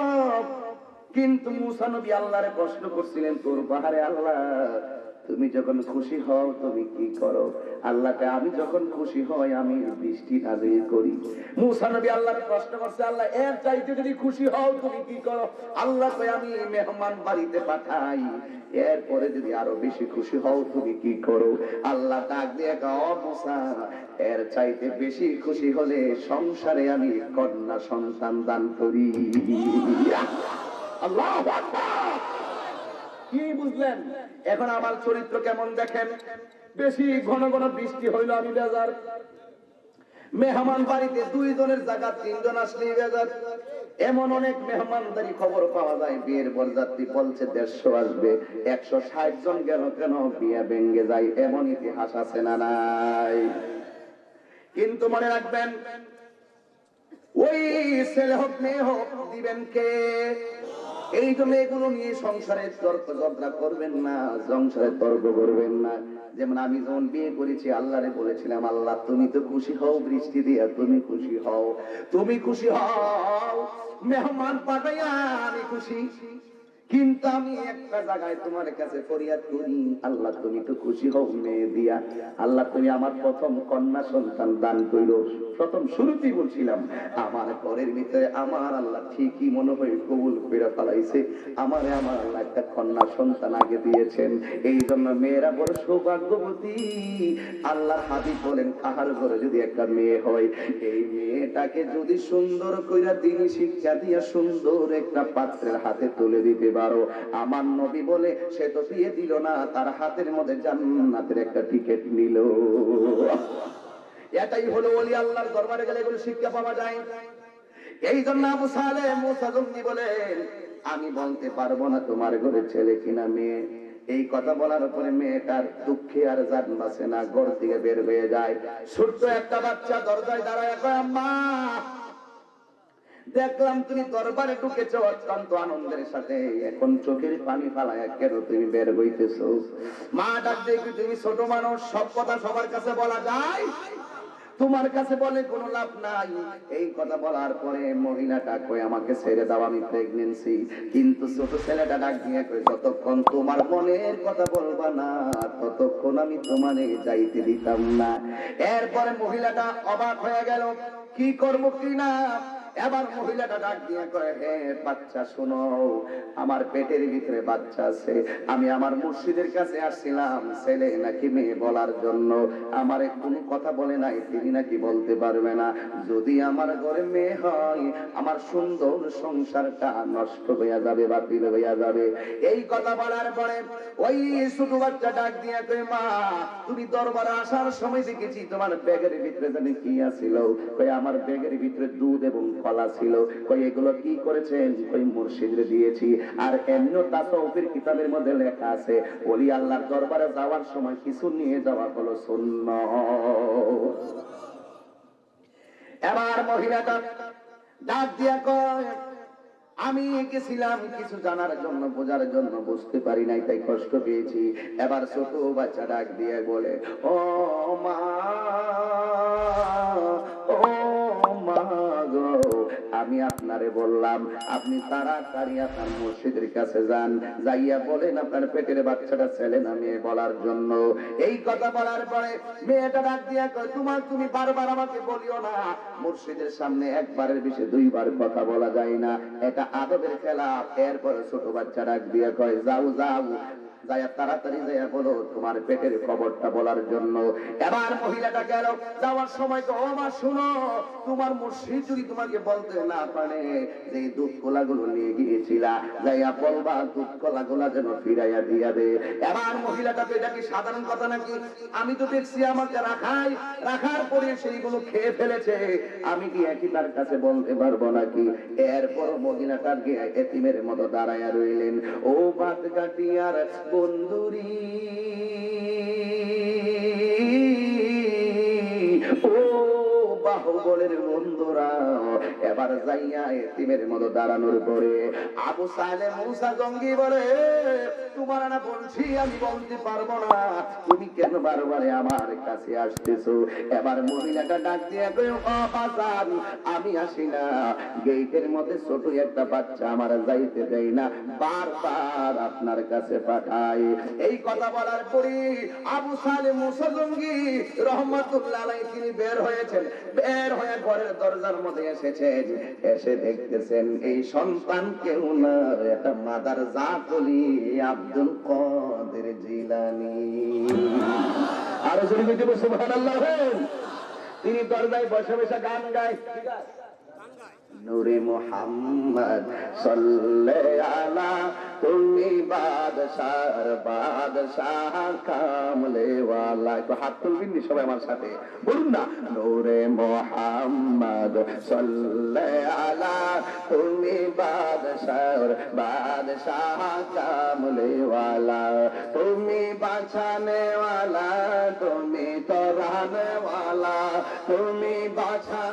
কিন্তু মূসা নবী আল্লাহরে প্রশ্ন করছিলেন, তোর পাহাড়ে আল্লাহ তুমি যখন খুশি হও তুমি কি করো? আল্লাহকে আমি যখন খুশি হই আমি বৃষ্টি নাযিল করি। মূসা নবী আল্লাহকে প্রশ্ন করছে, আল্লাহ এর চাইতে যদি খুশি হও তুমি কি করো? আল্লাহ কয় আমি মেহমান বাড়িতে পাঠাই। এরপরে যদি আরো বেশি খুশি হও তুমি কি করো? আল্লাহ ডাক দিয়ে কয়, ও মূসা এর চাইতে বেশি খুশি হলে সংসারে আমি কন্যা সন্তান দান করি। আল্লাহু আকবার। কি বুঝলেন? এখন আমার চরিত্র কেমন দেখেন। বেশি ঘন ঘন বৃষ্টি হইলো আমি বেজার, মেহমান বাড়িতে 2 জনের জায়গা 3 জন আসলে বেজার। এমন অনেক মেহমানদারি খবর পাওয়া যায়, বিয়ের বরযাত্রী বলছে 150 আসবে, 160 জন গেল কেন বিয়ে ভেঙে যায়, এমন ইতিহাস আছে না নাই? কিন্তু মনে রাখবেন ওই ছেলে হোক মেয়ে হোক দিবেন কে? এই জন্য এগুলো নিয়ে সংসারে তর্ক ঝগড়া করবেন না, সংসারে তর্ক করবেন না। যেমন আমি যখন বিয়ে করেছি আল্লাহরে বলেছিলাম, আল্লাহ তুমি তো খুশি হও বৃষ্টি দিয়া, তুমি খুশি হও, তুমি খুশি হও মেহমান পাঠাইয়া আমি খুশি। কিন্তু আমি একটা জায়গায় তোমার কাছে ফরিয়াদ করি, আল্লাহ তুমি তো খুশি হও মেয়ে দিয়া, আল্লাহ তুমি আমার প্রথম কন্যা সন্তান দান কইরো। প্রথম শুরুতেই বলছিলাম আমার ঘরের ভিতরে আমার আল্লাহ ঠিকই মনে হয় কবুল করে ফেলাইছে, আমার আল্লাহ একটা কন্যা সন্তান আগে দিয়েছেন। এই জন্য মেয়েরা বড় সৌভাগ্যবতী। আল্লাহ হাবিব বলেন কাহার ঘরে যদি একটা মেয়ে হয়, এই মেয়েটাকে যদি সুন্দর কইরা দিনী শিক্ষা দিয়া সুন্দর একটা পাত্রের হাতে তুলে দিতে পারো, আমার নবী বলে সে তো বিয়ে দিল না, তার হাতের মধ্যে জান্নাতের একটা টিকিট নিল। এটাই হলো ওলি আল্লাহর দরবারে গেলে এগুলো শিক্ষা পাওয়া যায়। এই জন্য আবু সালেহ মূসা জঙ্গি বলেন আমি বলতে পারবো না তোমার ঘরে ছেলে কিনা মেয়ে। এই কথা বলার পরে মেয়েটার দুঃখে আর জান বাঁচে না, ঘর থেকে বের হয়ে যায়। ছোট্ট একটা বাচ্চা দরজায় দাঁড়ায় কয় আম্মা দেখলাম তুমি দরবারে ঢুকেছো অত্যন্ত আনন্দের সাথে, এখন চোখের পানি ফালায় কেন তুমি বের হইতেছো? মা ডাক দেখি তুমি ছোট মানুষ, সব কথা সবার কাছে বলা যায়, তোমার কাছে বলে কোনো লাভ নাই। এই কথা বলার পরে মহিলাটা কই আমাকে ছেড়ে দাও, আমি প্রেগন্যান্সি। কিন্তু ছোট ছেলেটা ডাক দিয়ে কই যতক্ষণ তোমার মনের কথা বলবা না ততক্ষণ আমি তোমারে যাইতে দিতাম না। এরপরে মহিলাটা অবাক হয়ে গেল, কি করব কি না। এবার মহিলাটা ডাক দিয়ে কয়, হে বাচ্চা শোনো, আমার পেটের ভিতরে বাচ্চা আছে, আমি আমার মুর্শিদের কাছে আসছিলাম ছেলে নাকি মেয়ে বলার জন্য। আমারে কোনো কথা বলে নাই, তিনি নাকি বলতে পারবে না। যদি আমার ঘরে মেয়ে হয় আমার সুন্দর সংসারটা নষ্ট হইয়া যাবে, বাতিল হইয়া যাবে। এই কথা বলার পরে ওই ছোট বাচ্চা ডাক দিয়ে কয়, মা তুমি দরবারে আসার সময় দেখেছি তোমার ব্যাগের ভিতরে জানি কি আছিল। কয় আমার ব্যাগের ভিতরে দুধ এবং কলা ছিল। কয় এগুলো কি করেছেন? কই মুর্শিদরে দিয়েছি। আর এমনিও তাসাউফের কিতাবের মধ্যে লেখা আছে ওলি আল্লাহর দরবারে যাওয়ার সময় কিছু নিয়ে যাওয়া হলো সুন্নাত। এবার মহিলাটা ডাক দিয়া কয়, আমি গেছিলাম কিছু জানার জন্য, বোঝার জন্য, বুঝতে পারি নাই তাই কষ্ট পেয়েছি। এবার ছোট বাচ্চা ডাক দিয়ে বলে, ও মা, ও মা গো, আমি আপনারে বললাম আপনি তাড়াতাড়ি আপনার মুর্শিদের কাছে যান, যাইয়া বলেন আপনার পেটের বাচ্চাটা ছেলে না মেয়ে বলার জন্য। এই কথা বলার পরে মেয়েটা ডাক দিয়া কয়, তুমি বারবার আমাকে বলিও না, মুর্শিদের সামনে একবারের বেশি দুইবার কথা বলা যায় না, এটা আদবের খেলাফ। এরপরে ছোট বাচ্চা ডাক দিয়া কয়, যাও যাও, যাইয়া তাড়াতাড়ি যাইয়া বলো তোমার পেটের খবরটা বলার জন্য। এবার মহিলাটা গেল, যাওয়ার সময় তো, ও মা শুনো, তোমার মুর্শিদ যদি তোমাকে বলতে না পারে যে দুধ কলা গুলো নিয়ে গিয়েছিলা, যাইয়া বলবা দুধ কলা গুলা যেন ফিরাইয়া দিয়া দে। এবার মহিলাটা তো, এটা কি সাধারণ কথা নাকি? আমি তো দেখছি আমাকে রাখার পরে সেইগুলো খেয়ে ফেলেছে, আমি কি একই তার কাছে বলতে পারবো নাকি? এরপর মহিলাটার গিয়ে এতিমের মতো দাঁড়াইয়া রইলেন। ও বাত কাটিয়ার বন্ধুরি, ও বাহুবলের বন্ধুরা, এবার যাইয়া এতিমের মতো দাঁড়ানোর পরে আবু সালেহ মুসা জঙ্গি বলে, তোমার না বলছি আমি বলতে পারবো না, তুমি কেন বারবার আমার কাছে আসতেছো? এবার মহিলাটা ডাক দিয়ে কয়, ও হাসান, আমি আসি না, গেটের মধ্যে ছোট একটা বাচ্চা আমার যাইতে দেয় না, বারবার আপনার কাছে পাঠায়। এই কথা বলার পরে আবু সালেহ মুসা জঙ্গি রহমাতুল্লাহ আলাইহি তিনি বের হয়েছেন, বের হয়ে ঘরের দরজার মধ্যে এসেছেন। এসে দেখতেছেন এই সন্তান কেউ না, এটা মাদার জাতলি আব্দুল কাদের জিলানী। আরো জোরে বলতে সুবহানাল্লাহ। তিনি দরজায় বসে বসে গান গায়, নূরে মুহাম্মদ সাল্লাল্লাহু আলা, তুমি বাদশাহ কামলে ওয়ালা। একটু হাত তুলবেন সবাই আমার সাথে, বলুন না, নূরে মুহাম্মদ সাল্লাল্লাহু আলা, তুমি বাদশাহ কামলে ওয়ালা, তুমি বাঁচানে ওয়ালা, তুমি তরানে ওয়ালা, তুমি বাঁচা,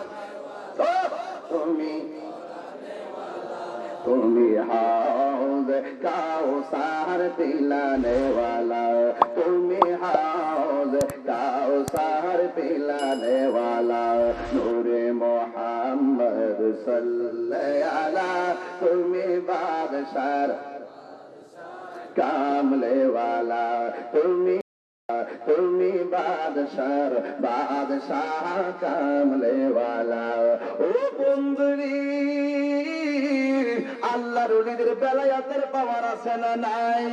তুমি হাউজ কাউসার পিলানে ওয়ালা, তুমি হাউজ কাউসার পিলানে ওয়ালা, নূরে মুহাম্মদ সাল্লাল্লাহু আলা, তুমি বাদশাহ কামলে ওয়ালা, তুমি বাদশাহ কামলে ওয়ালা। ও বন্ধুরি, আল্লাহর ওলিদের বেলায়াতের পাওয়ার আছে না নাই?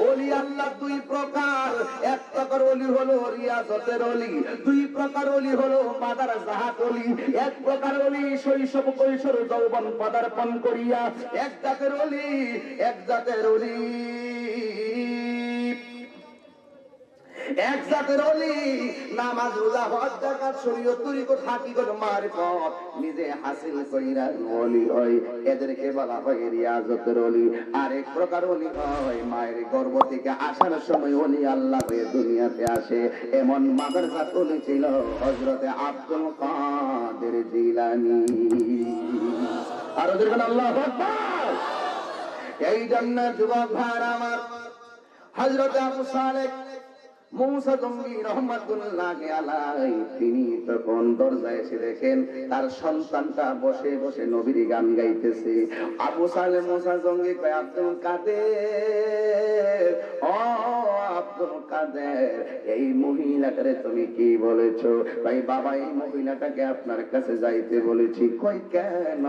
ওলি আল্লাহ দুই প্রকার, এক প্রকার ওলি হলো রিয়াজতের ওলি, দুই প্রকার ওলি হলো মাদার জাহাত ওলি। এক প্রকার ওলি শৈশব কৈশোর যৌবন পদার্পণ করিয়া, এক জাতের ওলি, এক জাতের ওলি, এক জাতের ওলি নামাজ রোজা হজ যাকাত শরীয়ত তরিকত হাকিকত মারিফত নিজে হাসিল কইরা ওলি হয়, এদেরকে বলা হয় রিয়াজতের ওলি। আর এক প্রকার ওলি হয় মায়ের গর্ভ থেকে আসার সময় ওলি আল্লাহ হয়ে দুনিয়াতে আসে। এমন মাদ্রাসাত ওলি ছিল হযরতে আব্দুল কাদের জিলানী। আর ওদের আল্লাহু আকবার। এই জন্য যুবক ভাইরা আমার, হযরতে আবু সালেহ মুসা জঙ্গি রহমাতুল্লাহ আলাইহি তিনি তখন দরজায় এসে দেখেন তার সন্তানটা বসে বসে নবীর গান গাইতেছে। আবু সালেহ মুসা জঙ্গি কয়, আব্দুল কাদের, ও আব্দুল কাদের, এই মহিলাটারে তুমি কি বলেছো? ভাই বাবা, এই মহিলাটাকে আপনার কাছে যাইতে বলেছি। কই কেন?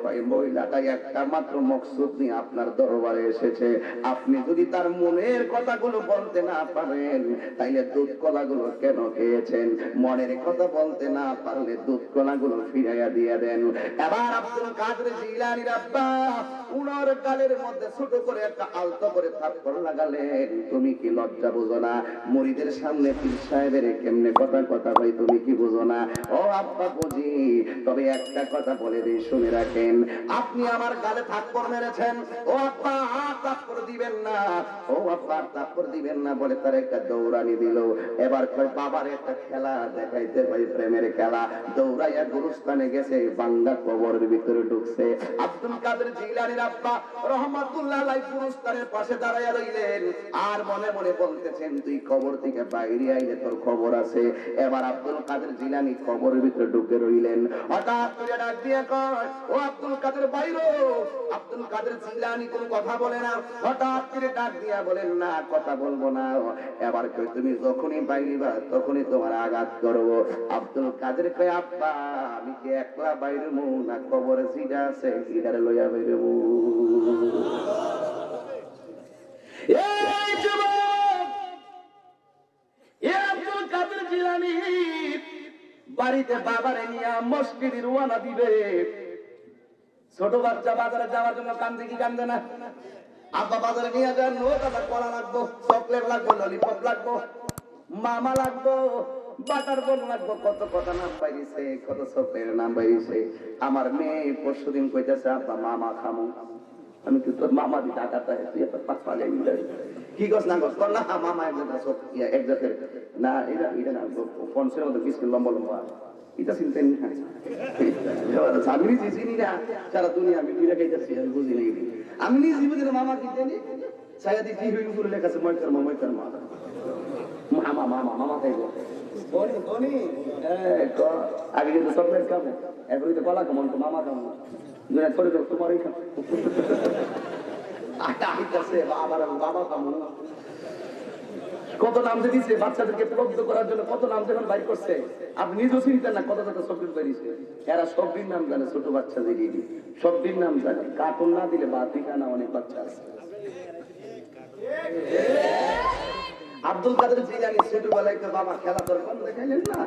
ভাই মহিলাটা একটা মাত্র মকসুদ নিয়ে আপনার দরবারে এসেছে। আপনি যদি তার মনের কথাগুলো বলতে না পারেন, তাইলে দুধ কলাগুলো কেন খেয়েছেন? মনের কথা বলতে না পারলে দুধ কলাগুলো ফিরাইয়া দিয়ে দেন। এবার আব্দুল কাদের জিলানীর আব্বা উনার গালের মধ্যে ছোট করে একটা আলতো করে থাপ্পড় লাগালেন। তুমি কি লজ্জা বুঝো না? মুরিদের সামনে পীর সাহেবের কেমনে কথা ভাই তুমি কি বুঝো না? ও আব্বা বুঝি, তবে একটা কথা বলে দিই, শুনে রাখেন। আপনি আমার গালে থাপ্পড় মেরেছেন, ও আব্বা আর থাপ্পড় দিবেন না, ও আব্বা থাপ্পড় দিবেন না বলে তার একটা দৌড়ানি দিল। এবার কয় বাবার একটা খেলা দেখাইতে, ভাই প্রেমের খেলা। দৌড়াইয়া গুরুস্থানে গেছে, বাংলা কবরের ভিতরে ঢুকছে। আব্দুল কাদের জিলানীর আব্বা রহমাতুল্লাহ আলাইহি গুরুস্থানের পাশে দাঁড়াইয়া রইলেন, আর মনে মনে বলতেছেন, তুই কবর থেকে বাইরে আইলে তোর খবর আছে। এবার আব্দুল কাদের জিলানী কবরের ভিতরে ঢুকে রইলেন। হঠাৎ করে ডাক দিয়ে কয়, ও আব্দুল কাদের বাইরো। আব্দুল কাদের জিলানী কোনো কথা বলে না, হঠাৎ করে ডাক দিয়া বলেন, না কথা বলবো না। এবার কই, তুমি যখনই বাইরিবা তখনই তোমার আঘাত করবো। আব্দুল কাদের কয়, আব্বা আমি কি একলা বাইরবো না কবরে জিডা আছে জিডারে লইয়া বাইরবো? এই যুবক, এ আব্দুল কাদের জিলানী বাড়িতে বাবারে নিয়ে মসজিদে রওনা দিবে। ছোট বাচ্চা বাজারে যাওয়ার জন্য কান্দে কি কান্দে না? আব্বা বাজারে নিয়ে যান, ও দাদা কলা লাগবো, চকলেট লাগবো, ললিপপ লাগবো, মামা লাগবো, বাটার বন লাগবো, কত কথা নাম বাইরেছে, কত চকলেটের নাম বাইরেছে। আমার মেয়ে পরশুদিন কইতেছে, আব্বা মামা খামো। আমি কি তোর মামা দি টাকাটা তুই একটা পাঁচ পালে কি গছ না গছ কর না? মামা এক জাতের না, এটা এটা না ফোনসের মধ্যে বিস্কুট লম্বা লম্বা, এটা চিনতেন না? আমি নিজে চিনি না, সারা দুনিয়া আমি দুইটা খাইতেছি, আমি বুঝি নাই। আমি নিজে বুঝি না মামা কি জানি। সায়াদি কি হইল করে লেখা আছে, ময়কার মা ময়কার মা, মামা মামা মামা খাইব। আগে কিন্তু চকলেট খাবো, এরপরে তো কলা খাবো, মামা খাবো, করে দেবো তোমারই খাবো। বাবা খাবো, কত নাম যে দিচ্ছে বাচ্চাদেরকে প্রলব্ধ করার জন্য, কত নাম যখন বাইর করছে। আপনি নিজেও চিনতেন না কত কত চকলেট বেরিয়েছে। এরা সবদিন নাম জানে, ছোট বাচ্চা যে সবদিন নাম জানে। কার্টুন না দিলে বা ঠিকানা অনেক বাচ্চা আছে। আব্দুল কাদের জিলানী ছোটবেলায় তো বাবা খেলা দরকার দেখাইলেন না,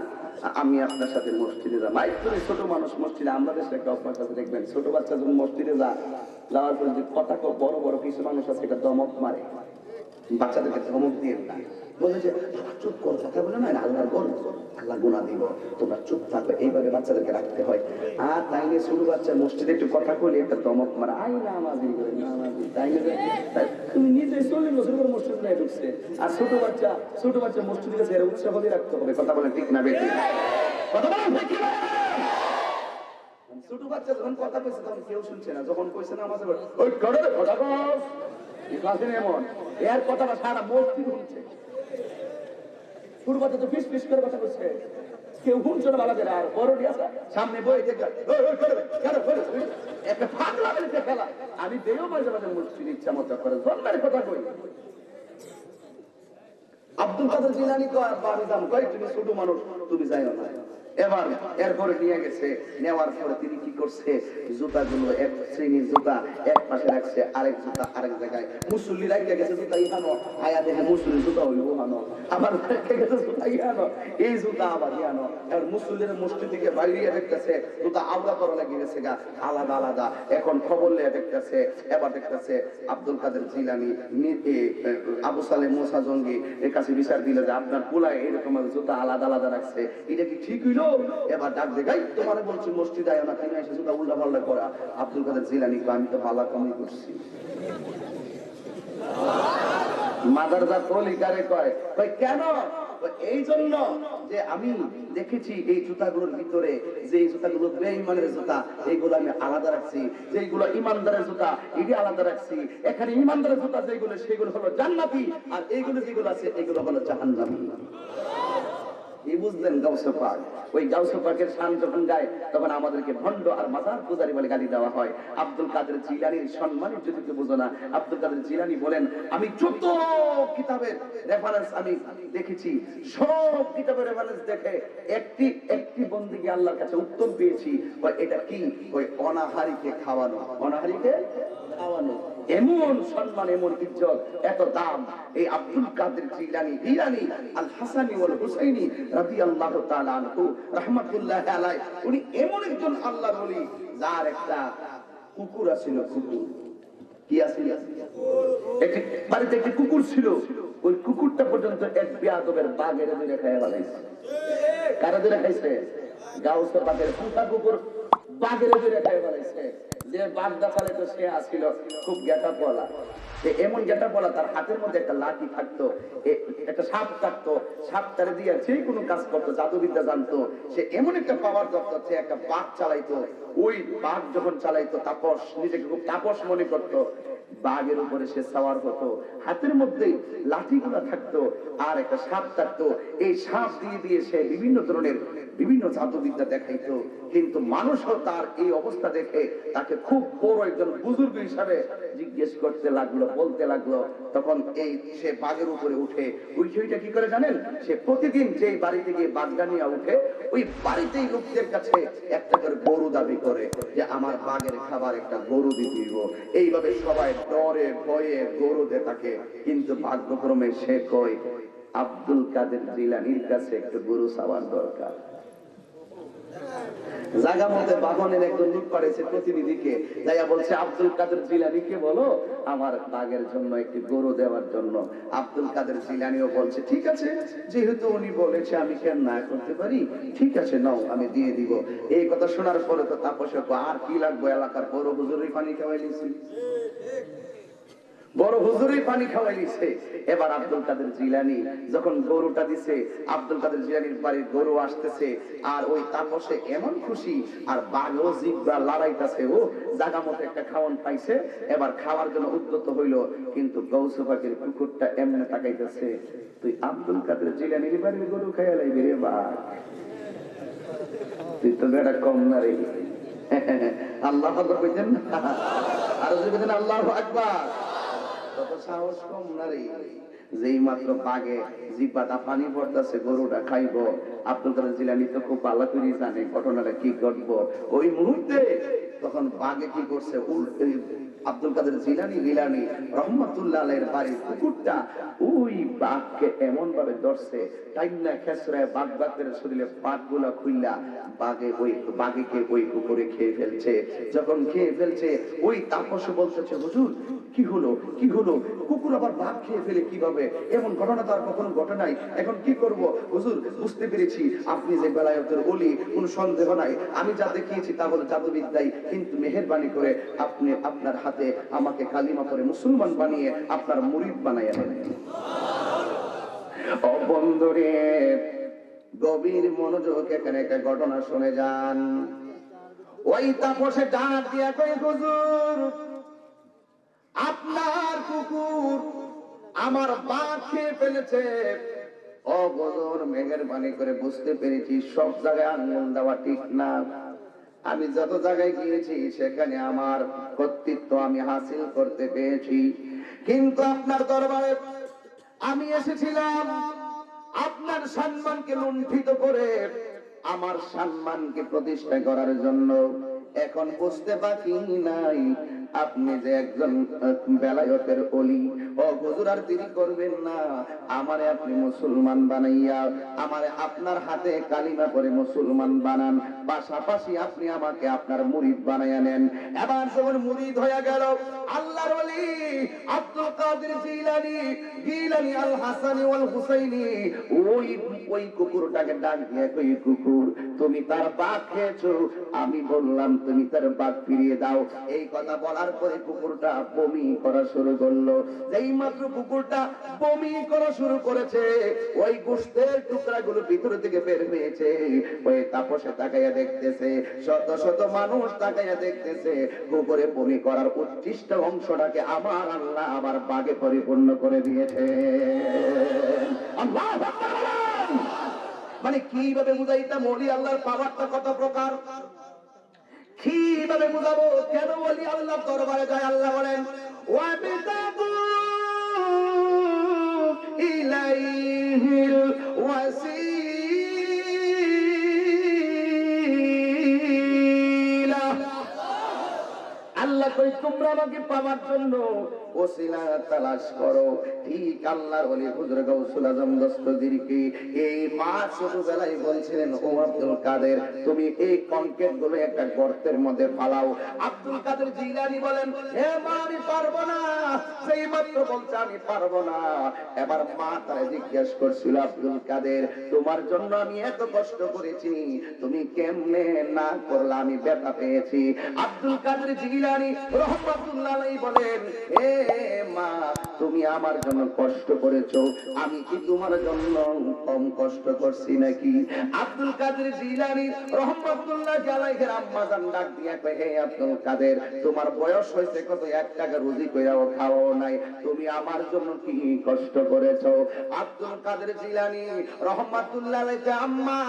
আমি আপনার সাথে মসজিদে যাবো। তুমি ছোট মানুষ মসজিদে, আমরা দেশে একটা অভ্যাস আছে দেখবেন, ছোট বাচ্চা যখন মসজিদে যাওয়ার পরে যে কথা বড় বড় কিছু মানুষ আছে এটা দমক মারে, বাচ্চাদেরকে ধমক দিয়ে না, বলে যে চুপ করো, কথা বলে না, আল্লাহর গণ, আল্লাহ গুনাহ দিব, তোমরা চুপ থাকবে, এইভাবে বাচ্চাদেরকে রাখতে হয়। আর তাই নিয়ে ছোট বাচ্চা মসজিদে একটু কথা বলে একটা দমক মারা, আই না আমাদের তাই নিয়ে তুমি নিজে 40 বছর পর মসজিদে ঢুকছে। আর ছোট বাচ্চা মসজিদে গেছে, এরা উৎসাহ দিয়ে রাখতে হবে। কথা বলে ঠিক না বেশি? কথা বলেন ঠিক না? ছোট বাচ্চা যখন কথা কইছে তখন কেউ শুনছে না, যখন কইছে না আমাদের ওই করে কথা কস এমন এর কথাটা সারা মসজিদ শুনছে। ছোট বাচ্চা তো ফিস ফিস করে কথা কইছে, কেউ শুনছে না। বালাদের আর বড় আছে সামনে বই থেকে একটা ফাঁকলা বেরিয়ে ফেলা। আমি দেও মাঝে মাঝে মসজিদ ইচ্ছা মতো করে জন্মের কথা কই। আব্দুল কাদের জিলানী কয়, আমি দাম কই, তুমি ছোট মানুষ, তুমি যাইও না। এবার এরপরে নিয়ে গেছে, নেওয়ার পরে তিনি কি করছে, জুতাগুলো এক শ্রেণীর জুতা এক পাশে রাখছে, আরেক জুতা আরেক জায়গায়। মুসল্লি রাখিয়া গেছে জুতা ইহানো, আয়া দেখে মুসল্লি জুতা হইল হানো, আবার রেখে গেছে জুতা ইহানো, এই জুতা আবার ইহানো। এবার মুসল্লির মসজিদ থেকে বাইরে দেখতেছে জুতা আলাদা করা লাগিয়ে গেছে গা, আলাদা আলাদা। এখন খবর লিয়ে দেখতেছে, এবার দেখতেছে আব্দুল কাদের জিলানী আবু সালেহ মুসা জঙ্গি এর কাছে বিচার দিল যে আপনার পোলায় এরকম জুতা আলাদা আলাদা রাখছে, এটা কি ঠিক হইল? এবার ডাক দেখাই, তোমার বলছি মসজিদ আয় না, কেন এসে জুতা উল্টা পাল্টা করা। আব্দুল কাদের জিলানী আমি তো ভালো কামই করছি। মাদারজাত অলিকারে কয় কেন? এই জন্য যে আমি দেখেছি এই জুতাগুলোর ভিতরে যে জুতাগুলো বেঈমানের জুতা, এইগুলো আমি আলাদা রাখছি, যেগুলো ইমানদারের জুতা এটি আলাদা রাখছি। এখানে ইমানদারের জুতা যেগুলো সেগুলো হলো জান্নাতি, আর এইগুলো যেগুলো আছে এগুলো হলো জাহান্নামী। কি বুঝলেন গাউসে পাক? ওই গাউসে পাকের শান যখন গায় তখন আমাদেরকে ভণ্ড আর মাজার পূজারী বলে গালি দেওয়া হয়। আব্দুল কাদের জিলানীর সম্মানের যদি কেউ বুঝো না, আব্দুল কাদের জিলানী বলেন, আমি যত কিতাবের রেফারেন্স আমি দেখেছি, সব কিতাবের রেফারেন্স দেখে একটি বন্দিকে আল্লাহর কাছে উত্তম পেয়েছি, এটা কি? ওই অনাহারীকে খাওয়ানো, অনাহারীকে খাওয়ানো। এমন সম্মান, এমন ইজ্জত, এত দাম এই আব্দুল কাদের জিলানী হিলানী আল হাসানী ওয়াল হুসাইনী রাদিয়াল্লাহু তাআলা আনহু রাহমাতুল্লাহি আলাইহি, উনি এমন একজন আল্লাহর ওলি যার একটা কুকুর ছিল। কুকুর কি আছিল? একটি বাড়িতে একটি কুকুর ছিল। ওই কুকুরটা পর্যন্ত এক বেয়াদবের বাঘের ধরে খাইয়া ফেলাইছে। কারা ধরে খাইছে? গাউসে পাকের পুতা কুকুর বাঘের ধরে খাইয়া ফেলাইছে। যে বাঘটা চালাইতো সে আসছিল খুব গেটা পলা, এমন গেটা পলা, তার হাতের মধ্যে একটা লাঠি থাকতো, একটা সাপ থাকতো, সাপটারে দিয়ে যে কোনো কাজ করতো, জাদুবিদ্যা জানতো। সে এমন একটা পাওয়ার দপ্তর, সে একটা বাঘ চালাইতো। ওই বাঘ যখন চালাইতো তাপস, নিজেকে খুব তাপস মনে করতো। বাঘের উপরে সে সাওয়ার হতো, হাতের মধ্যে লাঠিগুলা থাকতো আর একটা সাপ থাকতো। এই সাপ দিয়ে দিয়ে সে বিভিন্ন ধরনের বিভিন্ন জাদুবিদ্যা দেখাইতো। কিন্তু মানুষও তার এই অবস্থা দেখে তাকে খুব বড় একজন বুজুর্গ হিসাবে জিজ্ঞেস করতে লাগলো, বলতে লাগলো। তখন এই সে বাঘের উপরে উঠে ওই সেইটা কি করে জানেন? সে প্রতিদিন যে বাড়িতে গিয়ে বাঘটা নিয়ে উঠে, ওই বাড়িতেই লোকদের কাছে একটা করে গরু দাবি করে যে আমার বাঘের খাবার একটা গরু দিতে দিব। এইভাবে সবাই ডরে ভয়ে গরু দিয়ে থাকে। কিন্তু ভাগ্যক্রমে সে কয়, আব্দুল কাদের জিলানীর কাছে একটু গরু চাওয়ার দরকার। জায়গা মতে বাহনের একজন লোক পাঠিয়েছে প্রতিনিধিকে, যাইয়া বলছে আব্দুল কাদের জিলানীকে বলো আমার বাঘের জন্য একটি গরু দেওয়ার জন্য। আব্দুল কাদের জিলানীও বলছে ঠিক আছে, যেহেতু উনি বলেছে আমি কেন না করতে পারি, ঠিক আছে নাও আমি দিয়ে দিব। এই কথা শোনার পরে তো তাপসে আর কি লাগবে, এলাকার বড় হুজুরই পানি খাওয়াই নিয়েছি, বড় হুজুরই পানি খাওয়াই দিছে। এবার আব্দুল কাদের জিলানী যখন গরুটা দিছে, আব্দুল কাদের জিলানীর বাড়ির গরু আসতেছে, আর ওই তাপসে এমন খুশি, আর বাঘও জিব্বা লড়াইতেছে, ও জায়গা মতো একটা খাওয়ান পাইছে, এবার খাওয়ার জন্য উদ্যত হইল। কিন্তু গাউসে পাকের কুকুরটা এমনি তাকাইতেছে, তুই আব্দুল কাদের জিলানীর বাড়ির গরু খাইয়া লাইবি রে বাঘ, তুই তো বেটা কম না রে। আল্লাহ আকবার কইতেন না, আর যদি বলেন আল্লাহু আকবার, তত সাহস কম না রে। যেই মাত্র বাগে জিব্বাটা পানি পড়তেছে, গরুটা খাইব, আব্দুল কাদের জিলানী তো খুব ভালো করে জানে ঘটনাটা কি ঘটবো। ওই মুহূর্তে তখন বাগে কি করছে, আব্দুল কাদের জিলানী রহমাতুল্লাহ আলাইহির বাড়ির কুকুরটা ওই বাঘকে এমন ভাবে ধরছে, টাইনা খেসরায় বাঘ বাঘের শরীরে পাটগুলা খুইলা বাঘেকে ওই কুকুরে খেয়ে ফেলছে। যখন খেয়ে ফেলছে, ওই তাপস বলতেছে হুজুর কি হলো, কি হলো, কুকুর আবার বাঘ খেয়ে ফেলে কিভাবে? এমন ঘটনা তো আর কখনো ঘটে নাই, এখন কি করব হুজুর? বুঝতে পেরেছি আপনি যে বেলায়েতের ওলি, কোনো সন্দেহ নাই, আমি যা দেখিয়েছি তা হলো জাদুবিদ্যাই, কিন্তু মেহেরবানি করে আপনি আপনার হাতে আমাকে কালিমা পড়ে মুসলমান বানিয়ে আপনার মুরিদ বানাইয়া দেন। ও বন্ধুরে, গভীর মনোযোগ এখানে একটা ঘটনা শুনে যান। ওই তাপসে ডাক দিয়া কই, হুজুর আপনার কুকুর আমার বাঘ খেয়ে ফেলেছে। ও হুজুর মেহেরবানি করে বুঝতে পেরেছি সব জায়গায় আঙ্গুল দেওয়া ঠিক না, আমি যত জায়গায় গিয়েছি সেখানে আমার কর্তৃত্ব আমি হাসিল করতে পেরেছি, কিন্তু আপনার দরবারে আমি এসেছিলাম আপনার সম্মানকে লুণ্ঠিত করে আমার সম্মানকে প্রতিষ্ঠা করার জন্য। এখন বুঝতে বাকি নাই আপনি যে একজন বেলায়েতের ওলি। ও হুজুর আর দেরি করবেন না, আমারে আপনি মুসলমান বানাইয়া আমারে আপনার হাতে কালিমা করে মুসলমান বানান, পাশাপাশি আপনি আমাকে আপনার মুরিদ বানাইয়া নেন। এবার যখন মুরিদ হয়ে গেল আল্লাহর ওলি আব্দুল কাদের জিলানী আল হাসানী ওয়াল হুসাইনী, ওই কুকুরটাকে ডাক দিয়ে কই, কুকুর তুমি তার বাঘ খেয়েছো, আমি বললাম তুমি তার বাঘ ফিরিয়ে দাও। এই কথা বলার পরে কুকুরটা বমি করা শুরু করলো। যেই মাত্র কুকুরটা বমি করা শুরু করেছে, ওই গোশতের টুকরাগুলো ভিতর থেকে বের হয়েছে। ওই তাপসে তাকাইয়া দেখতেছে, শত শত মানুষ তাকাইয়া দেখতেছে, কুকুরে বমি করার উচ্ছিষ্ট অংশটাকে আমার আল্লাহ আবার বাঘে পরিপূর্ণ করে দিয়েছে। আল্লাহু আকবার। মানে কিভাবে বুঝাইতাম ওলি আল্লাহর পাওয়ারটা কত প্রকার, কিভাবে বুঝাবো কেন ওলি আল্লাহর দরবারে যায়? আল্লাহ বলেন ওয়াবিতাগু ইলাইহিল ওয়াসিলা। আল্লাহ কই তোমরা আমাকে পাওয়ার জন্য ওসিলা তালাশ করো। ঠিক আল্লাহর ওলি হুজুর গাউসুল আজম দস্তগীরকে এই মা ছোটবেলায় বলছিলেন, ও আব্দুল কাদের তুমি এই কংক্রিট গুলো একটা গর্তের মধ্যে ফালাও। আব্দুল কাদের জিলানী বলেন, হে মা আমি পারবো না। সেই মাত্র বলছে আমি পারবো না, এবার মা তারে জিজ্ঞেস করছিল, আব্দুল কাদের তোমার জন্য আমি এত কষ্ট করেছি, তুমি কেমনে না করলা? আমি ব্যথা পেয়েছি। আব্দুল কাদের জিলানী রাহমাতুল্লাহ আলাইহি বলেন, হে মা তুমি আমার জন্য কষ্ট করেছো, আমি কি তোমার জন্য কম কষ্ট করছি নাকি? আব্দুল কাদের জিলানী রাহমাতুল্লাহ আলাইহি আম্মা জান ডাক দিয়া কয়, হে আব্দুল কাদের তোমার বয়স হয়েছে কত, 1 টাকা রুজি কইরাও খাওয়াও নাই, তুমি আমার জন্য কি কষ্ট করেছো? আব্দুল কাদের জিলানী রাহমাতুল্লাহ আলাইহি, আম্মা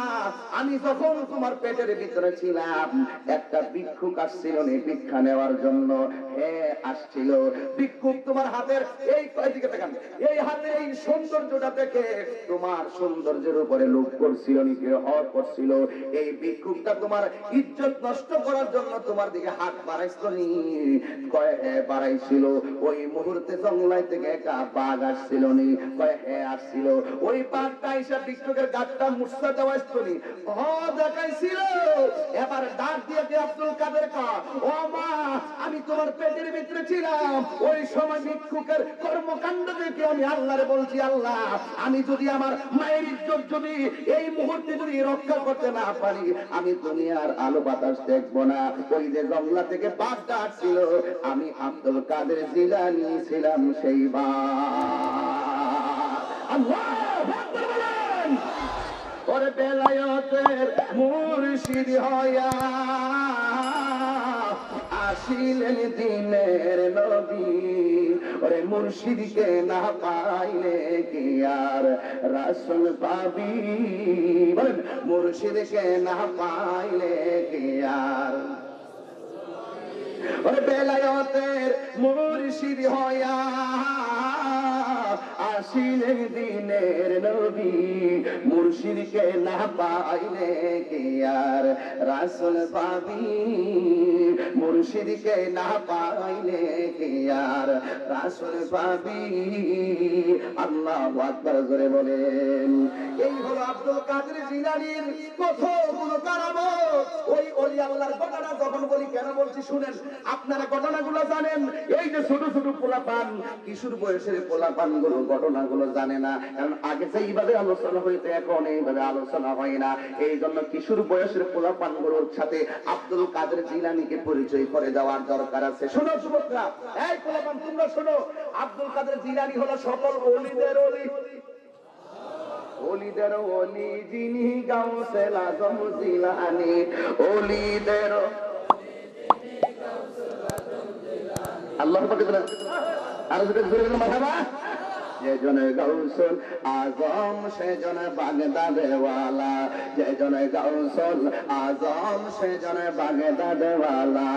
আমি যখন তোমার পেটের ভিতরে ছিলাম একটা ভিক্ষুক আসছিল ভিক্ষা নেওয়ার জন্য। হ্যাঁ আসছিল। ভিক্ষুক তোমার হাতের এই দিকে তাকান, এই হাতের এই সৌন্দর্যটা দেখে তোমার সৌন্দর্যের উপরে লোভ করছিল, হওয়া করছিল। এই ভিক্ষুকটা তোমার ইজ্জত নষ্ট করার জন্য তোমার দিকে হাত বাড়াইছিল নি? কয় হ্যাঁ বাড়াইছিল। ওই মুহূর্তে জঙ্গলাই থেকে একটা বাঘ আসছিল নি? কয় হ্যাঁ আসছিল। ওই বাঘটা এসে ভিক্ষুকের গাছটা মুছতে দেওয়াইছিল নি? দেখাইছিল। এবার ডাক দিয়ে আব্দুল কাদের কা, ও মা আমি তোমার পেটের ভিতরে ছিলাম, ওই সময় ভিক্ষুকের কর্মকাণ্ড দেখে আমি আল্লাহরে বলছি, আল্লাহ আমি যদি আমার মায়ের ইজ্জত যদি এই মুহূর্তে যদি রক্ষা করতে না পারি, আমি দুনিয়ার আলো বাতাস দেখবো না। ওই যে জঙ্গলা থেকে বাঘটা আসছিল, আমি আব্দুল কাদের জিলানী ছিলাম সেই বাঘ। আল্লাহু আকবার বলেন। ওরে বেলায়েতের মুর্শিদ হইয়া আসিলেন দিনের নবী, ওরে মুর্শিদকে না পাইলে কি আর রাসূল পাবি? বলেন মুর্শিদকে না পাইলে কি আর। ওরে বেলায়েতের মুর্শিদ হইয়া আসিলেন দিনের নবী, মুর্শিদকে না পাইলে কি আর রাসূল পাবি? মুর্শিদকে না পাইলে কি আর রাসূল পাবি? আল্লাহু আকবার জোরে বলেন। এই হলো আব্দুল কাদের জিলানীর কতগুলো কারামত। ওই ওলি আল্লাহর ঘটনা যখন বলি কেন বলছি শুনেন, আপনারা ঘটনাগুলো জানেন। এই যে ছোট ছোট পোলাপান, কিশোর বয়সের পোলাপান গুলো ঘটনাগুলো জানে না, কারণ আগে যে এইভাবে আলোচনা হইতে এখন এইভাবে আলোচনা হয় না। এই জন্য কিশোর বয়সের পোলাপান গুলোর সাথে আব্দুল কাদের জিলানীকে পরিচয় করে দেওয়ার দরকার আছে। শোনো যুবকরা, এই পোলাপান তোমরা শোনো, আব্দুল কাদের জিলানী হলো সকল ওলিদের ওলি। ওলিদের ওলি যিনি গাউসুল আজম জিলানী, ওলিদের আল্লাহর পাকে বলেন আর যদি জোরে বলেন মারহাবা। যেজনে গাউসুল আজম সেজনে বাগদাদে ওয়ালা, যেজনে গাউসুল আজম সেজনে বাগদাদে ওয়ালা,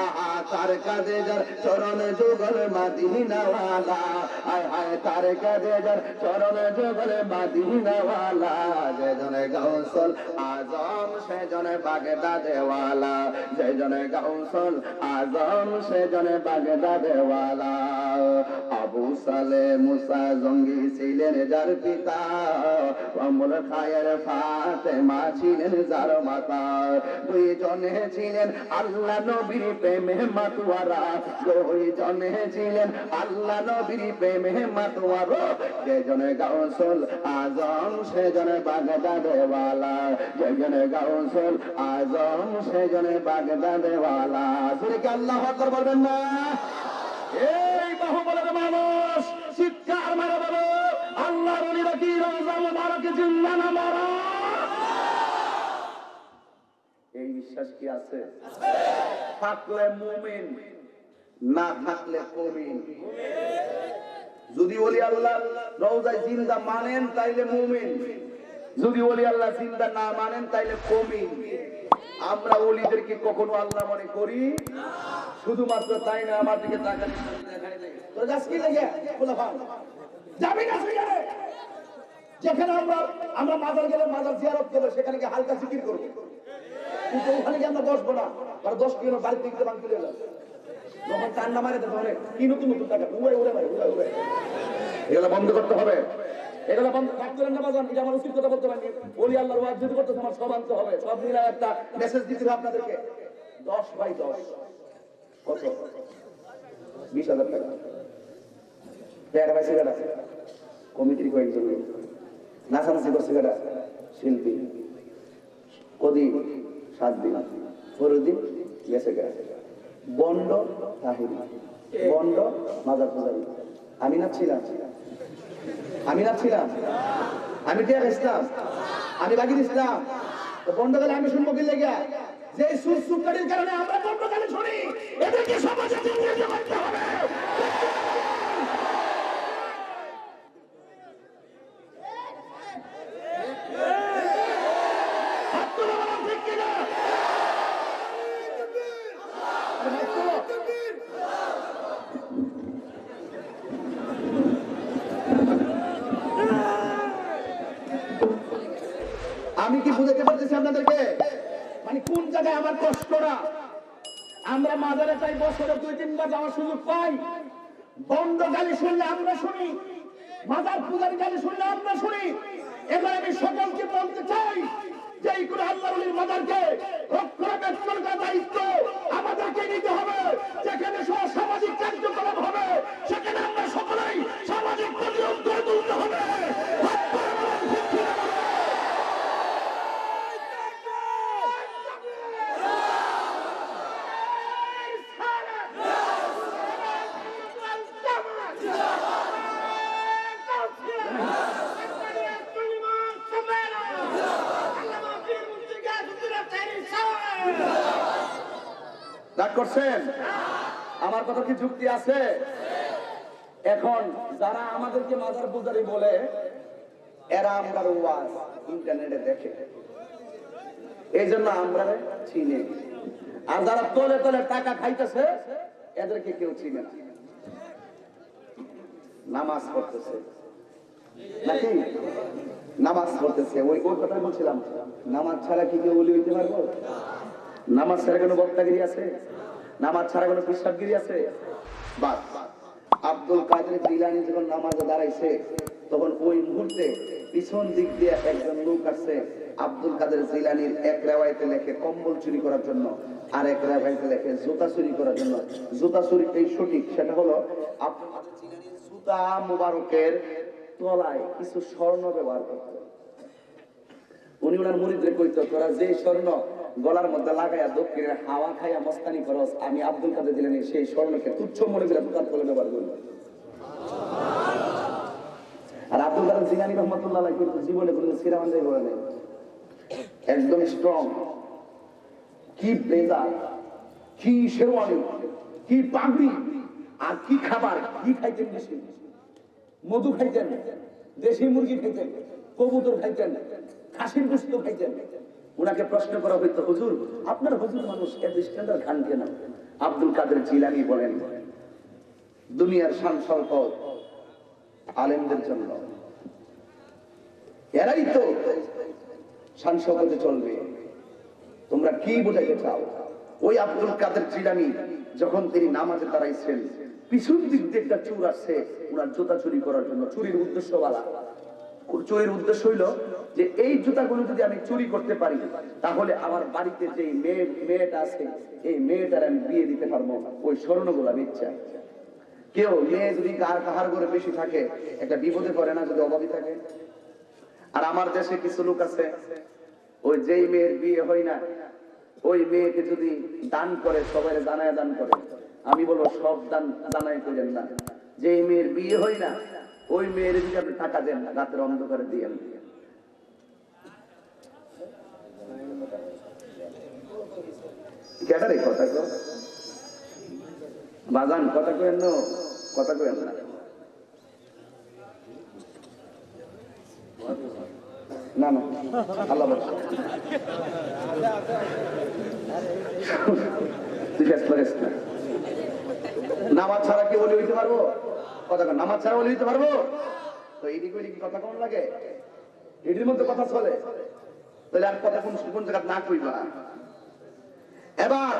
আহা তার কাজে যার চরণ যুগল মদিনা ওয়ালা, আয় হায় তার কাজে যার চরণ যুগল মদিনা ওয়ালা, যেজনে গাউসুল আজম সেজনে বাগদাদে ওয়ালা, যেজনে গাউসুল আজম সেজনে বাগদাদে ওয়ালা। আবু সালে মুসা জঙ্গি ছিলেন যার পিতা, কমল খায়ের ফাতেমা ছিলেন যার মাতা, দুইজনে ছিলেন আল্লাহ নবীর প্রেমে মাতোয়ারা, দুইজনে ছিলেন আল্লাহ নবীর প্রেমে মাতোয়ারা, যেজনে গাউসুল আজম সেজনে বাগদাদে ওয়ালা, যেজনে গাউসুল আজম সেজনে বাগদাদে ওয়ালা। সুরে আল্লাহু আকবার বলবেন না? এই বাহুবলের মানুষ চিৎকার মারা বলো, আল্লাহর ওলিরা কি রওজা মুবারকে জিন্দা না মরা? এই বিশ্বাস কি আছে? থাকলে মুমিন, না থাকলে কমিন। যদি ওলি আল্লাহ রওজায় জিন্দা মানেন তাইলে মুমিন, যদি ওলি আল্লাহ জিন্দা না মানেন তাইলে কমি। আমরা ওলিদেরকে কখনো আল্লাহ মনে করি শুধুমাত্র তাই না, আমার দিকে তাকান তোর গাছ কি লাগে যাবি না সেখানে যেখানে আমরা মাজার গেলে মাজার জিয়ারত করবো, সেখানে গিয়ে হালকা জিকির করবো, কিন্তু ওখানে গিয়ে আমরা বসবো না। কারণ 10 কিলো বাড়ির দিকে বাং তুলে যাবে, যখন কান্না মারে তখন কি নতুন নতুন টাকা উড়ে উড়ে মারে উড়ে উড়ে। এগুলো বন্ধ করতে হবে, এগুলো বন্ধ করেন না বাজান। এটা আমার উচিত কথা বলতে পারি, ওলি আল্লাহর ওয়াজ যদি করতে আমার সব আনতে হবে, সব মিলে একটা মেসেজ দিতে হবে আপনাদেরকে। 10/10 কত? 20,000 টাকা। টাকা পাইছে কারা? কমিটির কয়েকজন লোক। নাচানাচি করছে কারা? শিল্পী। কদিন? 7 দিন। পরের দিন গেছে গেছে বন্ড তাহিরি, বন্ড মাজার পূজারি। আমি নাচছিলাম, আমি নাচছিলাম, আমি টিয়া ইসলাম, আমি বাকি ইসলাম। বন্ড গেলে আমি শুনবো কি লেগে? যে সুরসুকারির কারণে আমরা বন্ড গেলে শুনি, এদেরকে সমাজে করতে হবে। আমি কি বুঝাতে পারতেছি আপনাদেরকে? মানে কোন জায়গায় আমার কষ্টটা? আমরা মাজারে চাই বছরে 2-3 বার যাওয়ার সুযোগ পাই। বন্ধ গালি শুনলে আমরা শুনি, মাজার পূজার গালি শুনলে আমরা শুনি। এবার আমি সকলকে বলতে চাই যে এই করে আল্লাহর ওলির মাজারকে রক্ষণাবেক্ষণ করার দায়িত্ব আমাদেরকে নিতে হবে। যেখানে সামাজিক কার্যক্রম হবে সেখানে আমরা সকলেই সামাজিক প্রতিরোধ গড়ে তুলতে হবে। রাগ করছেন? আমার কথা কি যুক্তি আছে? এখন যারা আমাদেরকে মাজার পূজারি বলে, এরা আমরা ওয়াজ ইন্টারনেটে দেখে, এই জন্য আমরা চিনি। আর যারা তলে তলে টাকা খাইতেছে এদেরকে কেউ চিনে না। নামাজ পড়তেছে নাকি? নামাজ পড়তেছে, ওই কথা বলছিলাম। নামাজ ছাড়া কি কেউ ওলি হইতে পারবো? নামাজ ছাড়া কোনো বক্তাগিরি আছে? নামাজ ছাড়া কোনো পেশাবগিরি আছে? বাস। আব্দুল কাদের জিলানী যখন নামাজে দাঁড়াইছে তখন ওই মুহূর্তে পিছন দিক দিয়ে একজন লোক আসছে। আব্দুল কাদের জিলানীর এক রেওয়ায়েতে লেখে কম্বল চুরি করার জন্য, আর এক রেওয়ায়েতে লেখে জুতা চুরি করার জন্য। জুতা চুরি এই সঠিক, সেটা হলো আব্দুল কাদের জিলানীর জুতা মুবারকের তলায় কিছু স্বর্ণ ব্যবহার করত। উনি ওনার মুরিদদের কইতো, তোরা যে স্বর্ণ গলার মধ্যে লাগাইয়া দক্ষিণের হাওয়া খাইয়া মস্তানি করস, আমি আব্দুল কাদের জিলানী সেই স্বর্ণকে তুচ্ছ মনে করে দোকান করে ব্যবহার করব। আর আব্দুল কাদের জিলানী রহমাতুল্লাহ আলাইহি কিন্তু জীবনে কোনো সিরামান্দাই করে নাই, একদম স্ট্রং। কি ব্লেজার, কি শেরওয়ানি, কি পাগড়ি, আর কি খাবার, কি খাইতেন বেশি? মধু খাইতেন, দেশি মুরগি খাইতেন, কবুতর খাইতেন, খাসির গোশত খাইতেন। উনাকে প্রশ্ন করা হইতো, হুজুর আপনার হুজুর মানুষ এত স্ট্যান্ডার্ড খান কেন? আব্দুল কাদের জিলানী বলেন, দুনিয়ার শান সম্পদ আলেমদের জন্য, এরাই তো শান সম্পদে চলবে। তোমরা কি বোঝাইতে চাও? ওই আব্দুল কাদের জিলানী যখন তিনি নামাজে দাঁড়াইছেন, পিছন দিক দিয়ে একটা চোর আসছে ওনার জুতা চুরি করার জন্য। চুরির উদ্দেশ্য বালা, চুরির উদ্দেশ্য হইল যে এই জুতাগুলো যদি আমি চুরি করতে পারি তাহলে আমার বাড়িতে যে মেয়েটা আছে এই মেয়েটার আমি বিয়ে দিতে পারবো, ওই স্বর্ণগুলো আমি চাই। কেউ মেয়ে যদি কাহার ঘরে বেশি থাকে একটা বিপদে পড়ে না যদি অভাবী থাকে? আর আমার দেশে কিছু লোক আছে, ওই যেই মেয়ের বিয়ে হয় না ওই মেয়েকে যদি দান করে সবাই জানায় দান করে। আমি বলবো সব দান জানাই করেন না, যেই মেয়ের বিয়ে হয় না ওই মেয়ের যদি আপনি টাকা দেন রাতের অন্ধকারে দিয়ে কেটারে কথা কো বাজান, কথা কেন কথা কেন না? না না আল্লাহ বলছে নামাজ ছাড়া কি বলে হইতে পারবো? কথা নামাজ ছাড়া বলে হইতে পারবো? তো এদিকে বলি কি কথা কেমন লাগে? এটির মধ্যে কথা চলে, তাহলে আর কথা কোন জায়গা না কইবা। এবার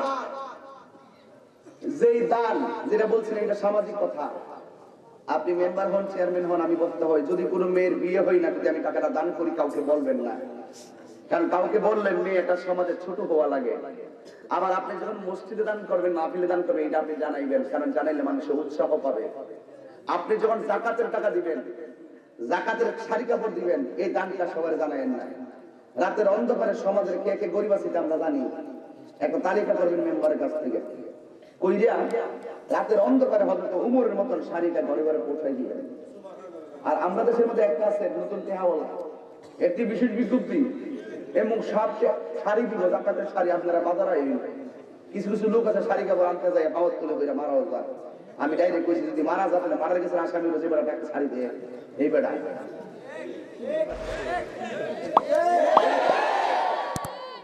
যেই দান যেটা বলছিলেন এটা সামাজিক কথা, আপনি মেম্বার হন, চেয়ারম্যান হন, আমি বলতে হয় যদি কোনো মেয়ের বিয়ে হয় না, যদি আমি টাকাটা দান করি কাউকে বলবেন না, কারণ কাউকে বললেন মেয়েটা সমাজে ছোট হওয়া লাগে। আবার আপনি যখন মসজিদে দান করবেন, মাহফিলে দান করবেন, এটা আপনি জানাইবেন, কারণ জানাইলে মানুষের উৎসাহ পাবে। আপনি যখন জাকাতের টাকা দিবেন, জাকাতের শাড়ি কাপড় দিবেন, এই দানটা সবার জানাইেন না। রাতের অন্ধকারে সমাজের কে কে গরিব আছে আমরা জানি, একটা তালিকা করবেন মেম্বারের কাছ থেকে, কইরা রাতের অন্ধকারে হযরত উমরের মতন শাড়িটা ঘরে ঘরে পৌঁছাই দিবেন। আর আমরা দেশের মধ্যে একটা আছে নতুন টেহাওয়ালা, একটি বিশেষ বিজ্ঞপ্তি এবং সব শাড়ি দিব, জাকাতের শাড়ি আপনারা বাজারে আইবেন। কিছু কিছু লোক আছে শাড়ি কাপড় আনতে যায়, পাওয়াত তুলে বইরা মারাও যায়। আমি ডাইরেক্ট কইছি যদি মারা যাবে না, মারা গেছে আসামি বসে বেড়া একটা শাড়ি দিয়ে এই বেড়া।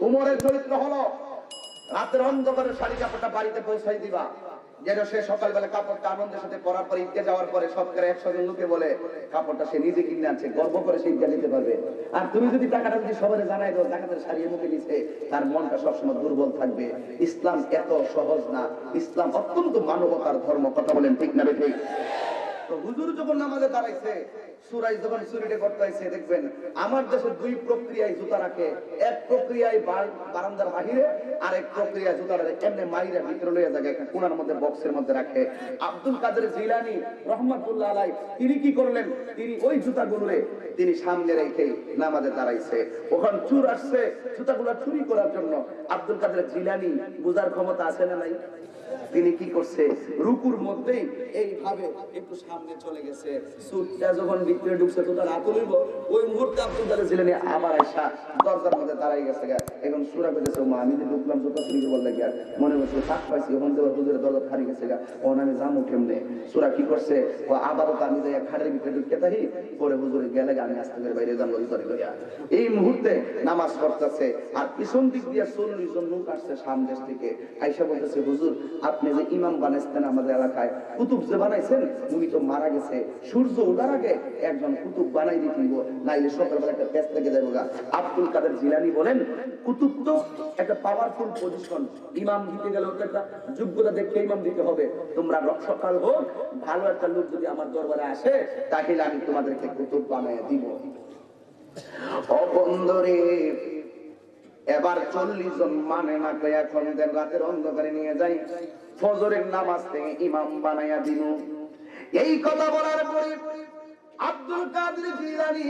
উমরের চরিত্র হলো রাতের অন্ধকারে শাড়ি কাপড়টা বাড়িতে পৌঁছাই দিবা, যেন সে সকালবেলা কাপড়টা আনন্দের সাথে পরার পরে ঈদকে যাওয়ার পরে সব করে 100 জন লোকে বলে কাপড়টা সে নিজে কিনে আনছে, গর্ব করে সে ঈদকে দিতে পারবে। আর তুমি যদি টাকাটা যদি সবাই জানাই দাও জাকাতের শাড়ি মুখে নিছে, তার মনটা সবসময় দুর্বল থাকবে। ইসলাম এত সহজ না, ইসলাম অত্যন্ত মানবতার ধর্ম। কথা বলেন ঠিক না ঠিক? তো হুজুর যখন নামাজে দাঁড়াইছে, সুরাই যখন চুরিটা করতেছে, দেখবেন আমার দেশে দুই প্রক্রিয়ায় জুতা রাখে। এক প্রক্রিয়ায় বারান্দার বাহিরে, আর এক প্রক্রিয়ায় জুতাটা এমনি মাইরা ভিতরে লইয়া যায় একটা কোণার মধ্যে বক্সের মধ্যে রাখে। আব্দুল কাদের জিলানী রহমাতুল্লাহ আলাইহি তিনি কি করলেন, তিনি ওই জুতাগুলোরে তিনি সামনে রেখে নামাজে দাঁড়াইছে। ওখানে চোর আসছে জুতাগুলো চুরি করার জন্য। আব্দুল কাদের জিলানী বুঝার ক্ষমতা আছে না নাই? তিনি কি করছে, রুকুর মধ্যেই এইভাবে একটু সামনে চলে গেছে, সুটটা যখন ভিতরে ঢুকছে তো তার হাত লইব, ওই মুহূর্তে আব্দুল কাদের জিলানী আবার আইসা দরজার মধ্যে দাঁড়াই গেছে। এখন সূরা কইতেছে মা আমি যে ঢুকলাম জুতা চুরি বললে গিয়া মনে হচ্ছে ফাঁক পাইছি, ওখান থেকে হুজুরের দরজা হারিয়ে গেছে গা, ওখানে আমি যাবো কেমনে? সূরা কি করছে, ও আবারও আমি যাই খাটের ভিতরে ঢুকে থাকি, পরে হুজুরে গেলে আমি আস্তে করে বাইরে যাবো ভিতরে লইয়া। এই মুহূর্তে নামাজ পড়তেছে, আর পিছন দিক দিয়ে 40 জন লোক আসছে সামনে থেকে, আইসা বলতেছে হুজুর আপনি যে ইমাম বানাইছেন আমাদের এলাকায়, কুতুব যে বানাইছেন উনি তো মারা গেছে, সূর্য ওঠার আগে একজন কুতুব বানাই দিয়ে দিব, নাইলে সকালবেলা একটা পেস লেগে যাবে গা। আব্দুল কাদের জিলানী বলেন কুতুব তো একটা পাওয়ারফুল পজিশন, ইমাম দিতে গেলে ওটা একটা যোগ্যতা দেখে ইমাম দিতে হবে। তোমরা সকাল হোক ভালো একটা লোক যদি আমার দরবারে আসে তাহলে আমি তোমাদেরকে কুতুব বানাই দিব। অবন্দরে এবার 40 জন মানে না কই এখন দেন রাতের অন্ধকারে নিয়ে যাই, ফজরের নামাজ থেকে ইমাম বানাইয়া দিন। এই কথা বলার পরে আব্দুল কাদের জিলানী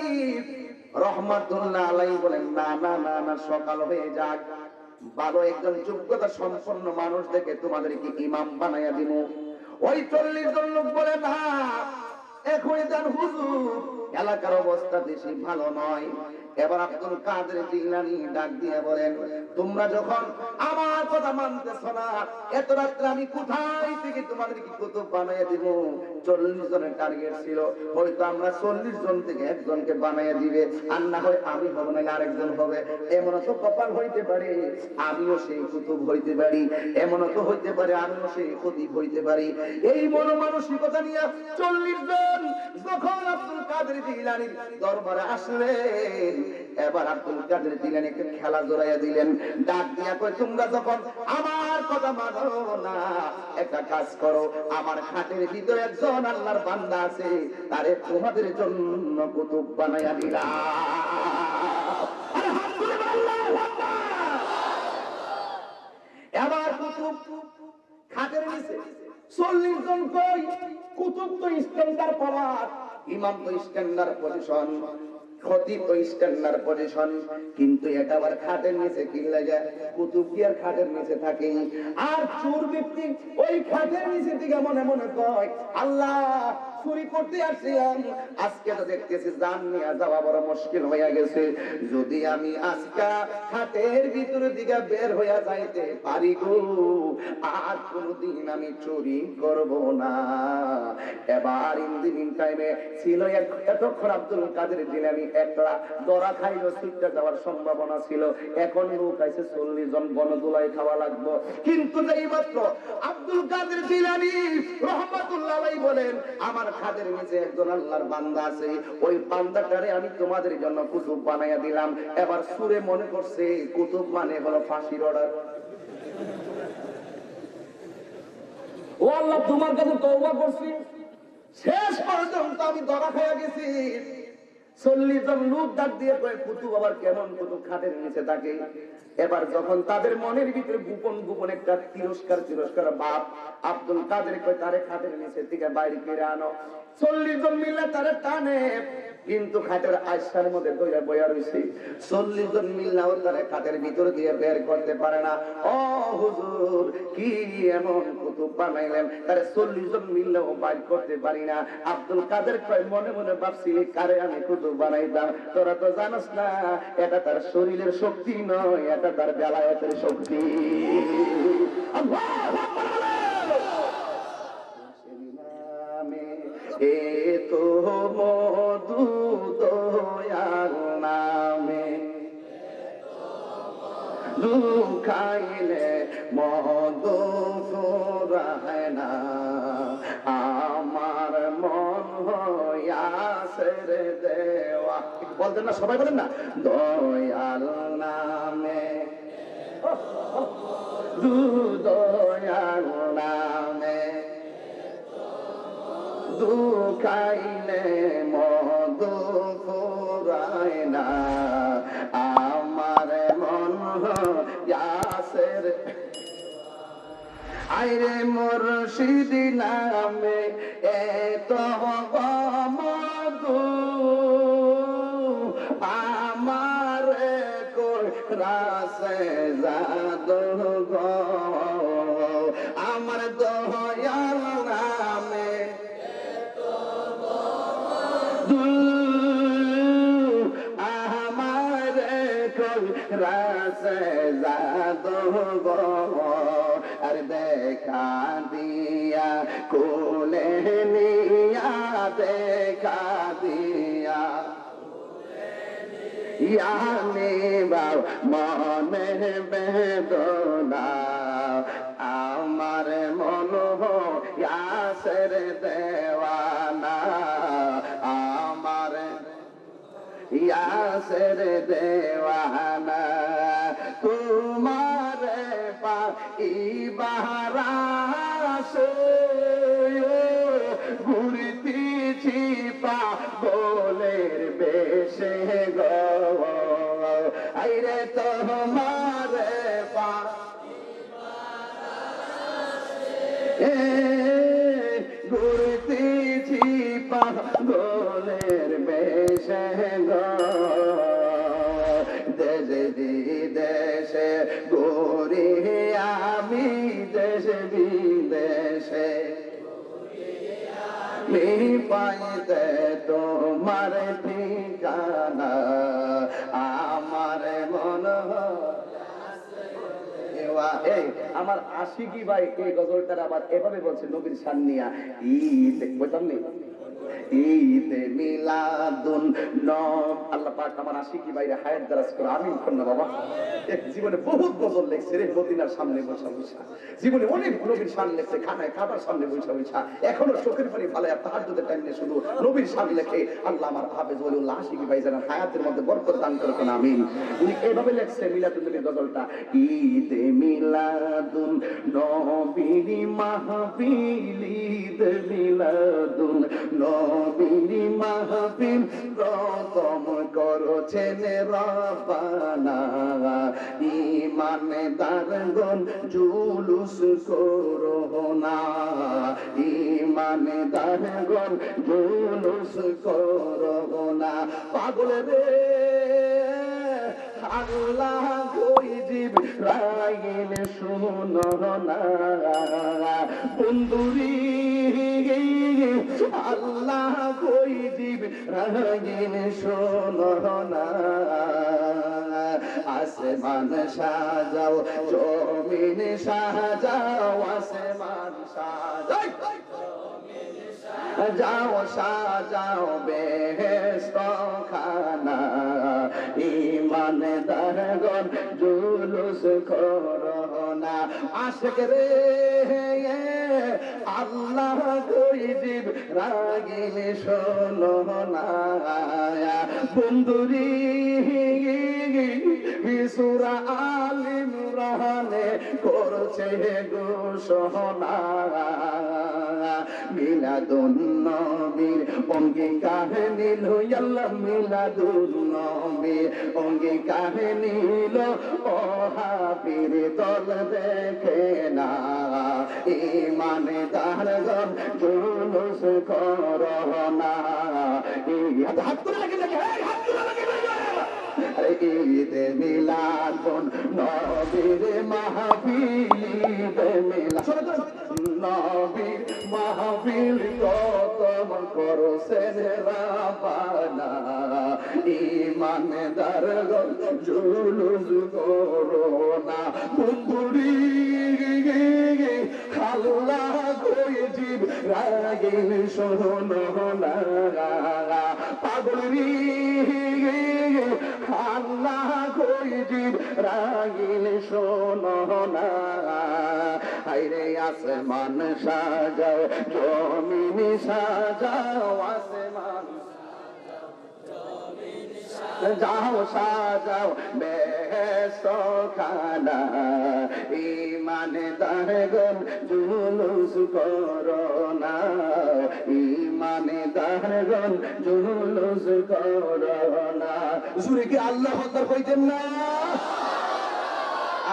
রহমাতুল্লাহ আলাইহি বলেন না না না না, সকাল হয়ে যাক, ভালো একজন যোগ্যতা সম্পন্ন মানুষ দেখে তোমাদেরকে ইমাম বানাইয়া দিব। ওই 40 জন লোক বলে না এখনই দেন হুজুর, এলাকার অবস্থা বেশি ভালো নয়। এবার আব্দুল কাদের জিলানী ডাক দিয়ে বলেন তোমরা যখন আমার কথা মানতেছ না, এত রাত্রে আমি কোথায় থেকে তোমাদেরকে কুতুব বানাইয়া দিব? 40 জনের টার্গেট ছিল, হয়তো আমরা 40 জন থেকে একজনকে বানাইয়া দিবে, আর না হয় আমি হব না আরেকজন হবে। এমন তো কপাল হইতে পারে আমিও সেই কুতুব হইতে পারি, এমন তো হইতে পারে আমিও সেই খতিব হইতে পারি। এই মনোমানসিকতা নিয়ে 40 জন যখন আব্দুল কাদের জিলানীর দরবারে আসলেন, এবার আব্দুল কাদের জিলানী একটা খেলা জড়াইয়া দিলেন, ডাক দিয়া কই তোমরা যখন আমার কথা মানো না, একটা কাজ করো, আমার খাটের ভিতরে একজন আল্লাহর বান্দা আছে, তারে তোমাদের জন্য কুতুব বানাইয়া দিলাম। এবার কুতুব খাটের নিচে 40 জন কই, কুতুব তো স্ট্যান্ডার্ড পাওয়ার, ইমাম তো স্ট্যান্ডার্ড পজিশন, খতিব তো স্ট্যান্ডার্ড পজিশন, কিন্তু এটা আবার খাটের নিচে কি লাগে? কুতুব কি আর খাটের নিচে থাকে? আর চোর ব্যক্তি ওই খাটের নিচে থেকে মনে মনে কয় আল্লাহ চুরি করতে আসছিলাম, আজকে তো দেখতেছি জান নিয়ে যাওয়া বড় মুশকিল হয়ে গেছে। যদি আমি আজকে হাটের ভিতর দিকে বের হইয়া যাইতে পারি গো, আর কোনদিন আমি চুরি করব না। এবার ইন টাইমে ছিল এতক্ষণ আব্দুল কাদের জিলানী একলা দরা খাইলো, ছুটতে যাওয়ার সম্ভাবনা ছিল। এখন লোক আছে 40 জন, গণদোলাই খাওয়া লাগবে। কিন্তু যেই মাত্র আব্দুল কাদের জিলানী রহমাতুল্লাহ আলাইহি বলেন, আমার খাদের নিচে একজন আল্লাহর বান্দা আছে, ওই বান্দাটারে আমি তোমাদের জন্য কুতুব বানাইয়া দিলাম। এবার সুরে মনে করছে কুতুব মানে হলো ফাঁসির অর্ডার। ও আল্লাহ, তোমার কাছে তওবা করছি, শেষ পর্যন্ত আমি ধরা খাইয়া গেছি। 40 জন লোক ডাক দিয়ে কয় কুতুব আবার কেমন কুতুব খাটের নিচে থাকে। এবার যখন তাদের মনের ভিতরে গোপন গোপন একটা তিরস্কার বাপ আব্দুল কাদের কয় তারে খাটের নিচে থেকে বাইরে ফিরে আনো। 40 জন মিলে তারে টানে, কিন্তু খাটের আয়সার মধ্যে দইরা বইয়া রইছে। 40 জন মিলনাও তারে খাটের ভিতর দিয়ে বের করতে পারে না। ও হুজুর, কি এমন কুতুব বানাইলেন, তারে 40 জন মিললেও বাইর করতে পারি না। আব্দুল কাদের কয় মনে মনে ভাবছিলি কারে আমি কুতুব বানাইতাম, তোরা তো জানোস না এটা তার শরীরের শক্তি নয়, এটা তার বেলায়েতের শক্তি। আল্লাহু আকবার। এ তো মধু দয়ার নামে, দুখাইলে মধু ফুরায় না, আমার মন হইয়াছে রে দেওয়া। বলতেন না সবাই, বলেন না, দয়াল নামে, দয়াল নামে, দুখাইলে মধু ফুরায় না, আমার মন হইয়াছে রে। আইরে মুর্শিদ নামে এত মধু, আমার কই রাসে জাদু গো, আমার দয়াল নামে আমার কই রাসে জাদু গো। আর দেখা দিয়া কোলে নিয়া, দেখা দিয়া ইয়ানে বাউ মনে বেদনা, আমার মন হইয়াছে দেওয়ানা, আমার ইয়াসের দেওয়ানা। তোমার পাইবার আশে ঘুরতেছি পাগলের বেশে গো, আইরে তোমার ঘুরতেছি পাগলের বেশে গো, দেশে বিদেশে ঘুরি আমি, দেশে বিদেশে পাইতে তোমার ঠিকানা, আমার মন। এই আমার আশিকি ভাই এই গজলটার আবার এভাবে বলছে নবীর শান নিয়া, ঈদ বলতাম নি, ঈদে মিলাদুন নব। আল্লাহ পাক আমার আশিকি ভাইরে হায়াত দারাজ করে, আমিন করুন না বাবা। জীবনে বহুত গজল লেখছে রে, মদিনার সামনে বসা বসা, জীবনে অনেক নবীর শান লেখছে, খানায় খাবার সামনে বসা বসা, এখনো চোখের পানি ফালায় তাহাজ্জুদের টাইমে শুধু নবীর শান লেখে। আল্লাহ আমার হাফেজ ওলিউল্লাহ আশিকি ভাই যেন হায়াতের মধ্যে বরকত দান করে, কোন আমিন। উনি এইভাবে লেখছে মিলাদুন নবীর গজলটা, ঈদে মিলাদুন নবীর মাহফিল, ঈদে মিলাদুন নবীর মাহফিল প্রথম করেছেন রব্বানা, ঈমানদারগণ জুলুস করো না, ঈমানদারগণ জুলুস করো না। পাগল রে আল্লাহ কই জিবরাইল শোনো না বন্ধুরি আল্লাহ কই জিবরাইল শোনো না আসমান সাজাও জমিন সাজাও আসমান সাজাও যাও সাজাও বেহেশত খানা ইমানদারগণ জুলুস করোনা আশিক রে আল্লাহ কই জিবরাইল শোনো না বন্ধুরি সূরা আল ইমরানে করছে ঘোষণা মিলাদুন নবীর অঙ্গীকার নিল আল্লাহ মিলাদুন নবীর অঙ্গীকার নিল ও হাবির দল দেখে না ঈমানদারগণ জুলুস করোনা হাত তুলে লাগে হাত তুলে লাগে ঈদ মিলাদুন নবীর মাহফিল মিলাদ নবীর মাহফিল কদম করছেন রাব্বানা ঈমানদারগণ জুলুস করোনা বন্ধুরি আল্লাহ কই জিবরাইল শোনো না পাগলরি আল্লাহ কই জিবরাইল শোনো না হায়রে আসমান সাজাও জমিন সাজাও আসমান যাও সাজাও বেহেশত খানা ঈমানদারগণ জুলুস করোনা ঈমানদারগণ জুলুস করোনা জুরে কি আল্লাহু আকবার কইতেন না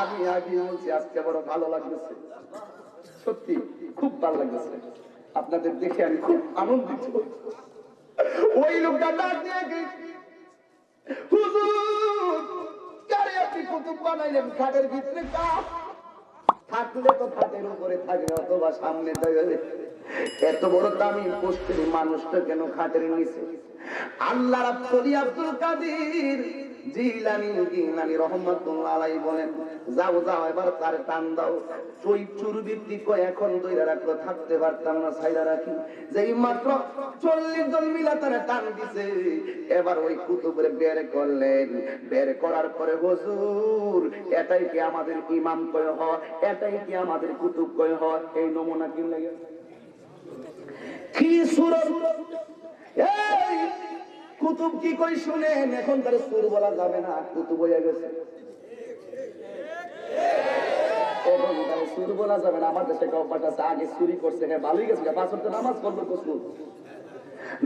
আমি আগে বলছি আজকে বড় ভালো লাগতেছে সত্যি খুব ভালো লাগতেছে আপনাদের দেখে আমি খুব আনন্দিত ওই লোকটা ডাক দিয়ে হুজুর কারে আপনি কুতুব বানাইলেন খাটের ভিতরে কাপ থাকলে তো খাটের উপরে থাকবে অথবা সামনে থাকবে এত বড় দামি পোস্টের মানুষটা কেন খাটের নিচে আল্লাহ রাব্বুল আব্দুল কাদের জিলানী রহমাতুল্লাহ আলাইহি বলেন যাও যাও এবার তার টান দাও ওই চুরবিত্তি কয় এখন দইরা রাখলো থাকতে পারতাম না ছাইরা রাখি যেই মাত্র 40 জন মিলা তারে টান দিছে এবার ওই কুতুবরে বের করলেন বের করার পরে হুজুর এটাই কি আমাদের ইমাম কয় হয় এটাই কি আমাদের কুতুব কয় হয় এই নমুনা কি লাগে কি সুরত এই কুতুব কি কই শুনেন এখন তার সুর বলা যাবে না কুতুব হয়ে গেছে এখন তার সুর বলা যাবে না আমাদের দেশে অভ্যাস আছে আগে চুরি করছে হ্যাঁ ভালোই গেছে 5 ওয়াক্ত নামাজ পড়লো কসুর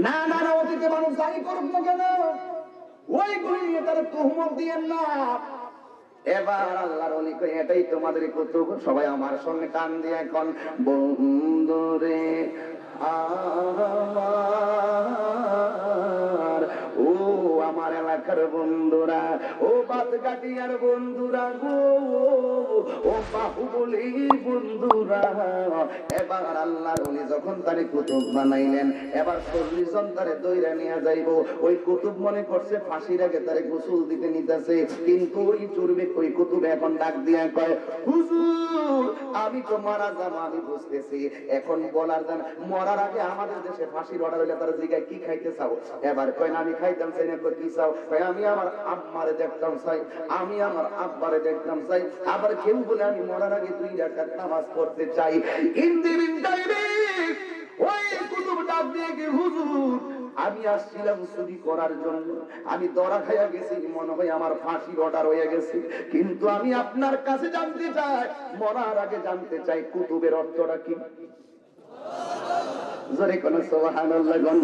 না না না ওদিকে মানুষ যাই করুক না কেন ওইগুলি নিয়ে তারা তুহমত দিয়েন না এবার আল্লাহর ওলি কই এটাই তোমাদের কুতুব সবাই আমার সঙ্গে টান দিয়ে এখন বন্ধুরে আমার ও আমার এলাকার বন্ধুরা ও বাতগাটিয়ার বন্ধুরা গো ও বাহুবলী বন্ধুরা এবার আল্লাহর ওলি যখন তারে কুতুব বানাইলেন এবার 40 জন তারে দইরা নিয়ে যাইব ওই কুতুব মনে করছে ফাঁসির আগে তারে গোসল দিতে নিতেছে কিন্তু ওই চুরবে ওই কুতুব এখন ডাক দিয়া কয় হুজুর আমি তো মারা যাবো আমি বুঝতেছি এখন বলার জান মরার আগে আমাদের দেশে ফাঁসির অর্ডার হইলে তারা জিগায় কি খাইতে চাও এবার কয় না আমি খাইতাম চাই না কি চাও কয় আমি আমার আম্মারে দেখতাম চাই আমি আমার আব্বারে দেখতাম চাই আবার কেউ বলে আমি মরার আগে 2 রাকাত নামাজ পড়তে চাই ইন্দিবিন টাইমে ওই কুতুব ডাক দিয়ে কি হুজুর আমি আসছিলাম চুরি করার জন্য আমি ধরা খাইয়া গেছি মনে হয় আমার ফাঁসির অর্ডার হয়ে গেছে কিন্তু আমি আপনার কাছে জানতে চাই মরার আগে জানতে চাই কুতুবের অর্থটা কি জোরে কোন সুবহানাল্লাহ গন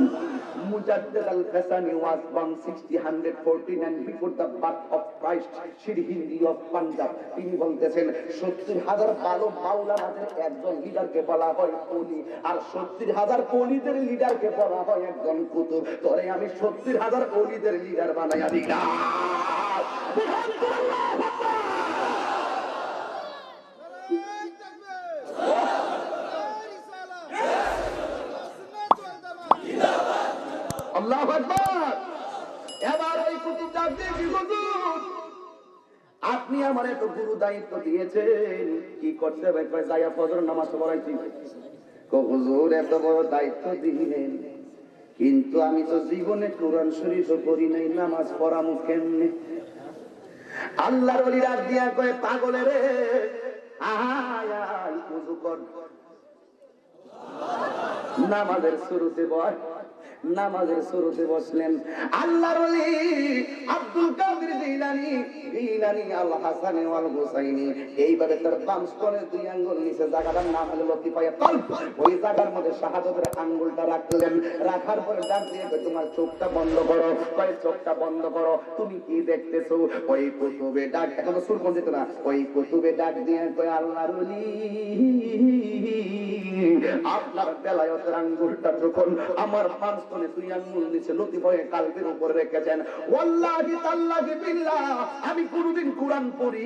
মুজাদ্দিদ আল-হাসানি was born 149 before the birth of Christ Shri Hindi of Punjab তিনি বলতেছেন 70000 ভালো মাওলানাদের একজন লিডারকে বলা হয় ওলি আর 70000 ওলিদের লিডারকে বলা হয় একজন কুতুব তোরে আমি 70000 ওলিদের লিডার বানাইয়া দিলাম আল্লাহু আকবার। এবার ওই কুতুব ডাক দিয়ে কি হুজুর, আপনি আমার এত গুরু দায়িত্ব দিয়েছেন, কি করতে হবে? কয় যাইয়া ফজর নামাজ পড়াইছি। হুজুর এত বড় দায়িত্ব দিলেন, কিন্তু আমি তো জীবনে কোরআন শরীফ পড়ি নাই, নামাজ পড়ামু কেমনে? আল্লাহর ওলি ডাক দিয়া কয় পাগলের রে, আয় আয় ওযু কর, নামাজের শুরুতে বয়। নামাজের শুরুতে বসলেন আল্লাহর ওলি আব্দুল কাদের জিলানী, জিলানী আল হাসানী ওয়াল হুসাইনী। এইভাবে তার বাম স্তনের দুই আঙ্গুল নিচে জায়গাটার নাম হলো লতিফায়ে কলব। ওই জায়গার মধ্যে শাহাদাতের আঙ্গুলটা রাখলেন। রাখার পরে ডাক দিয়ে কয় তোমার চোখটা বন্ধ করো। কয় চোখটা বন্ধ করো। তুমি কি দেখতেছো? ওই কুতুবে ডাক, এখন সুর কোন যেত না, ওই কুতুবে ডাক দিয়ে কয় আল্লাহর ওলি আপনার বেলায়েতের আঙ্গুলটা যখন আমার বাম স্তনে দুই আঙ্গুল নিচে লতিফায়ে কলবের উপরে রেখেছেন, ওয়াল্লাহি তাআল্লাহি বিল্লাহ আমি কোনদিন কোরআন পড়ি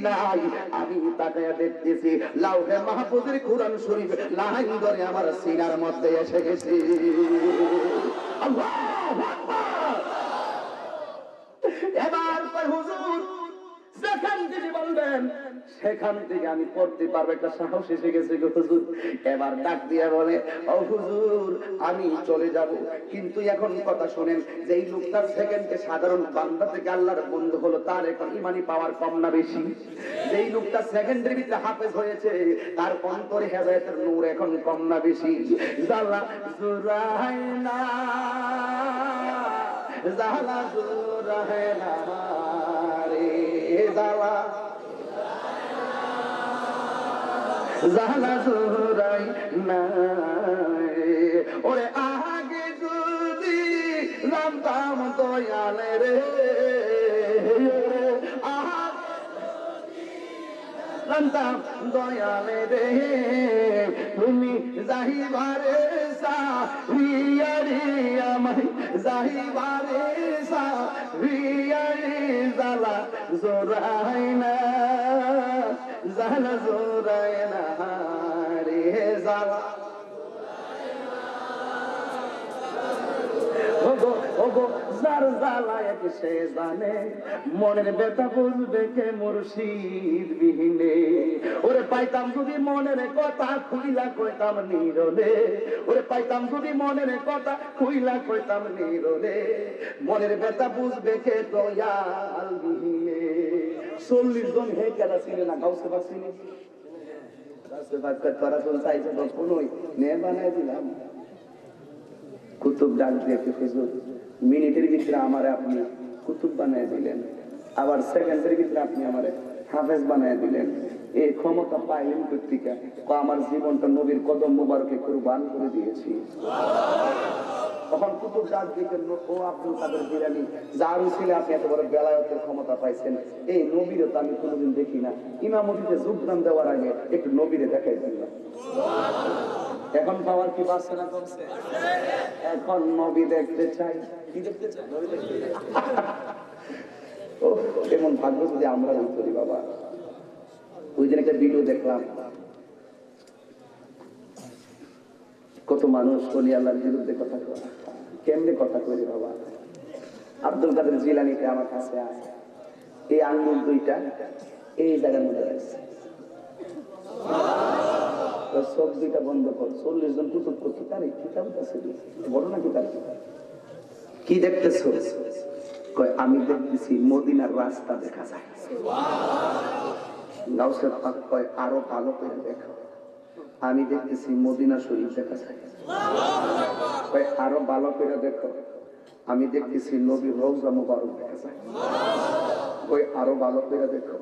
নাই। আমি তাকায়া দেখতেছি লাউহে মাহফুজের কোরআন শরীফ লাইন ধরে আমার সিনার মধ্যে এসে গেছে। আল্লাহু আকবার। এবার কয় হুজুর যেখান থেকে বলবেন সেখান থেকে আমি পড়তে পারবো, একটা সাহস এসে গেছে গো হুজুর। এবার ডাক দিয়া বলে ও হুজুর আমি চলে যাব, কিন্তু এখন কথা শুনেন, যেই লোকটা সেকেন্ডে সাধারণ বান্দা থেকে আল্লাহর বন্ধু হলো, তার এখন ইমানি পাওয়ার কম না বেশি? যেই লোকটা সেকেন্ডের ভিতরে হাফেজ হয়েছে, তার অন্তরে হেদায়েতের নূর এখন কম না বেশি? জালা জুরাইনা জালা জুরাইনা রে জালা জালা জুরাইনা, ওরে আগে যদি জানতাম দয়ালে রে, জানতাম দয়ালে রে, তুমি যাহিবারে সাহিয়ারি আমায় যাহিবারে সাহিয়ারি জালা জোরাইনা জালা জোরাইনা রে জালা। যার জ্বালায় সে জানে, মনের ব্যথা বুঝবে কে মুর্শিদ বিহীনে। ওরে পাইতাম যদি মনের কথা খুইলা কইতাম নীরবে, ওরে পাইতাম যদি মনের কথা খুইলা কইতাম নীরবে, মনের ব্যথা বুঝবে কে দয়াল বিহীনে। 40 জন হে কেডা ছিল না গাউসে বাসিনি, গাউসে বাক্কা তোরা কোন চাইছে তো কোনই নে বানাই দিলাম। কুতুব ডাক দিয়ে হুজুর মিনিটের ভিতরে আমারে আপনি কুতুব বানায় দিলেন, আবার সেকেন্ডের ভিতরে আপনি আমারে হাফেজ বানায় দিলেন, এই ক্ষমতা পাইলেন পত্রিকা? আমার জীবনটা নবীর কদম মুবারকে কুরবান করে দিয়েছি। তখন কুতুব ডাক দিয়ে ও আব্দুল কাদের জিলানী, যার ছিল আপনি এত বড় বেলায়েতের ক্ষমতা পাইছেন, এই নবীরে তো আমি কোনোদিন দেখি না, ইমামতিতে যোগদান দেওয়ার আগে একটু নবীরে দেখাই দিলাম। এখন পাওয়ার কি বাড়ছে না কমছে? এখন নবী দেখতে চাই। কি দেখতে চাই? নবী দেখতে চাই। ও এমন ভাগ্য যদি আমরা করি বাবা। ওই দিন একটা ভিডিও দেখলাম, কত মানুষ ওলি আল্লাহর বিরুদ্ধে কথা কয়। কেমনে কথা কই বাবা? আব্দুল কাদের জিলানীতে আমার কাছে আছে, এই আঙ্গুল দুইটা এই জায়গার মধ্যে আছে, সব দুইটা বন্ধ কর। 40 জন কুতুব করছে, তার কিতাব আছে বড় না কিতাব? কি দেখতেছো? কয় আমি দেখতেছি মদিনার রাস্তা দেখা যায়। গাউসে পাক কয় আরো ভালো করে দেখো, আমি দেখতেছি মদিনা শরীফ দেখা যায়। কয় আরো ভালো করে দেখো, আমি দেখতেছি নবীর রওজা মুবারক দেখা যায়। কয় আরো ভালো করে দেখো,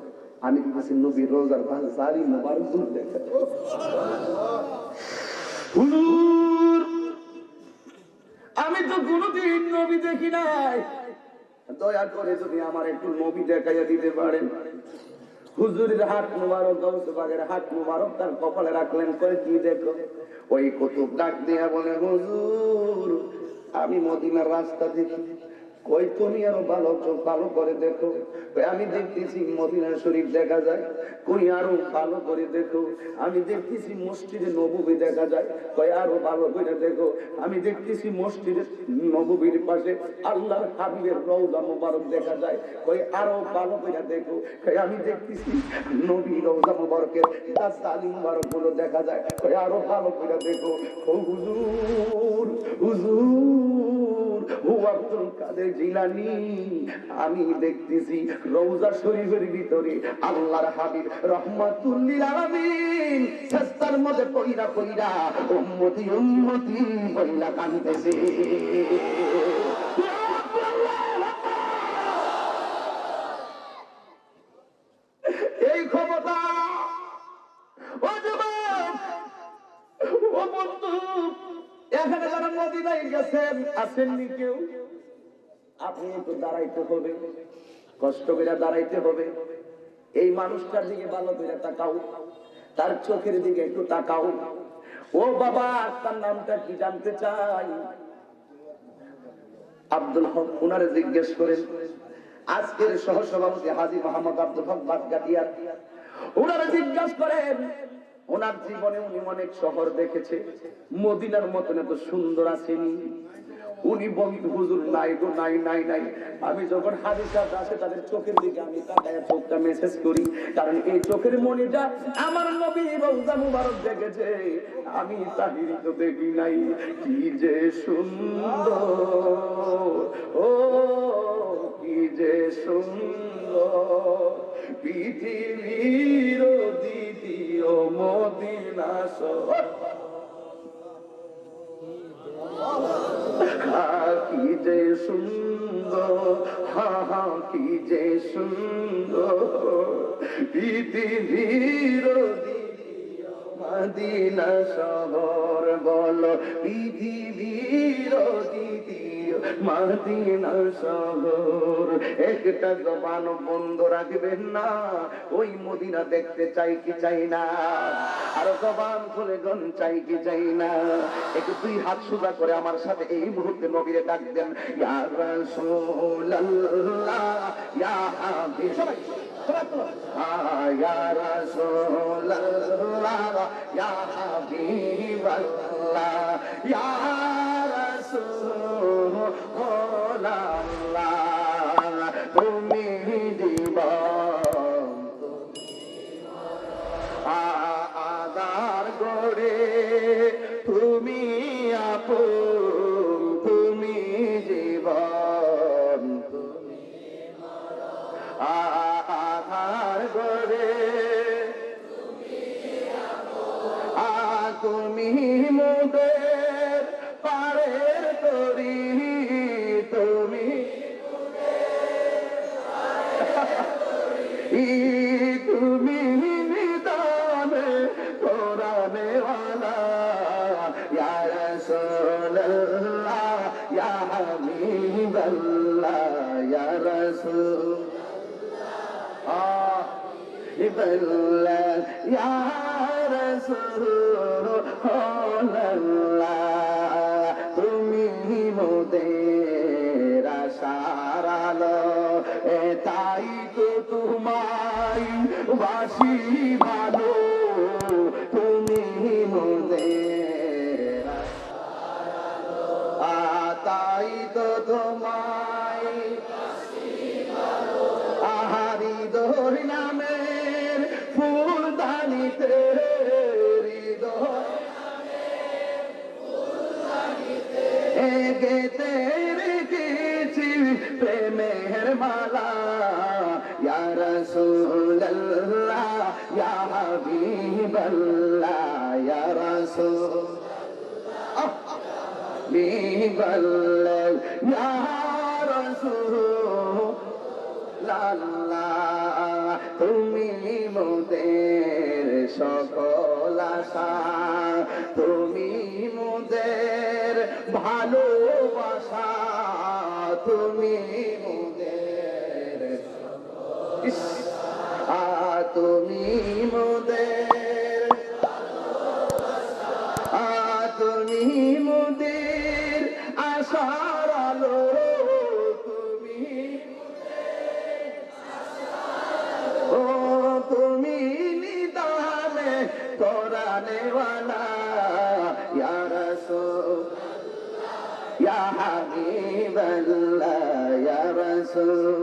আমি দেখতেছি নবীর রওজার বাজারি মুবারক দেখা যায়। হুজুর আমি তো কোনদিন নবী দেখি নাই, দয়া করে যদি আমার একটু নবী দেখাইয়া দিতে পারেন। হুজুরের হাত মুবারক, গাউসে পাকের হাত মুবারক তার কপালে রাখলেন। কয় কি দেখো? ওই কুতুব ডাক দিয়া বলে হুজুর আমি মদিনার রাস্তা দেখি, কই তুমি আরো ভালো চোখ ভালো করে দেখো। কই আমি দেখতেছি মদিনা শরীফ দেখা যায়। কই আরো ভালো করে দেখো, আমি দেখতেছি মসজিদে নববী দেখা যায়। কই আরো ভালো করে দেখো, আমি দেখতেছি মসজিদে নববীর পাশে আল্লাহর হাবিবের রওজা মুবারক দেখা যায়। কই আরো ভালো করে দেখো, কই আমি দেখতেছি নবী রওজা মুবারকের দাস্তানি মুবারক গুলো দেখা যায়। কই আরো ভালো করে দেখো। ও হুজুর, হুজুর, ও আব্দুল কাদের জিলানী, আমি দেখতেছি রওজা শরীফের ভিতরে আল্লাহর হাবিব রহমাতুল লিল আলামিন সাজদার মধ্যে পইরা পইরা উম্মতি উম্মতি বইলা কাঁদতেছে। এই ক্ষমতা ও যুবক, ও বন্ধু, এখানে যারা মদিনায় গেছেন আসেননি কেউ, আপনি একটু দাঁড়াইতে হবে, কষ্ট করে দাঁড়াইতে হবে। এই মানুষটার দিকে ভালো করে তাকাও, তার চোখের দিকে একটু তাকাও। ও বাবা, তার নামটা কি জানতে চাই? আব্দুল হক। উনারে জিজ্ঞেস করেন। আজকের সহসভাপতি হাজী মোহাম্মদ আব্দুল হক বাগদাদিয়া, উনারে জিজ্ঞেস করেন। ওনার জীবনে উনি অনেক শহর দেখেছে, মদিনার মতন এত সুন্দর আসেনি। উনি বলতে হুজুর নাই গো, নাই নাই নাই। আমি যখন হাদিস আসে তাদের চোখের দিকে আমি তাকায় চোখটা মেসেজ করি, কারণ এই চোখের মনিটা আমার নবী রওজা মুবারক দেখেছে, আমি তাহিরি তো দেখি নাই। কি যে সুন্দর, ও কি যে সুন্দর পৃথিবীর দ্বিতীয় মদিনা শহর। কি যে সুন্দর, হা হা কি যে সুন্দর পৃথিবীর মদিনা শহর। বলো পৃথিবীর দ্বিতীয় মদিনা শহর। একটা জবান বন্ধ রাখবেন না, ওই মদিনা দেখতে চাই কি চাই না? আর জবান খুলে গন চাই কি চাই না? একটু দুই হাত সোজা করে আমার সাথে এই মুহূর্তে নবীরে ডাক দেন, ইয়া রাসূলুল্লাহ, ইয়া হাবিব। সবাই ইয়া রাসূলুল্লাহ, ইয়া হাবিবাল্লাহ, ইয়া রাসূলুল্লাহ, তুমি জীবন আদার গড়ে, তুমি আপন, তুমি জীবন আধার গড়ে, তুমি মোদের পারের তরি, তুমি তুমি নিদানে কোরআনে ওয়ালা, ইয়া রাসূলুল্লাহ, ইয়া হাবিবাল্লাহ, ইয়া রাসূলুল্লাহ, ইয়া রাসূলুল্লাহ, তুমি মোদের আশার আলো, তাই তো তোমায় বাসি ভালো, তুমি মোদের তাই তো তোমায় আহারি দোর নামের ফুলদানিতে, গেতে রেখেছি প্রেমের মালা, ইয়া রাসূলুল্লাহ, ইয়া হাবিবাল্লাহ, ইয়া রাসূলুল্লাহ, ইয়া রাসূলুল্লাহ, তুমি মোদের সকল আশা, তুমি মোদের ভালোবাসা, তুমি মোদের তুমি মোদের তুমি মোদের আশার আলো, রাসূল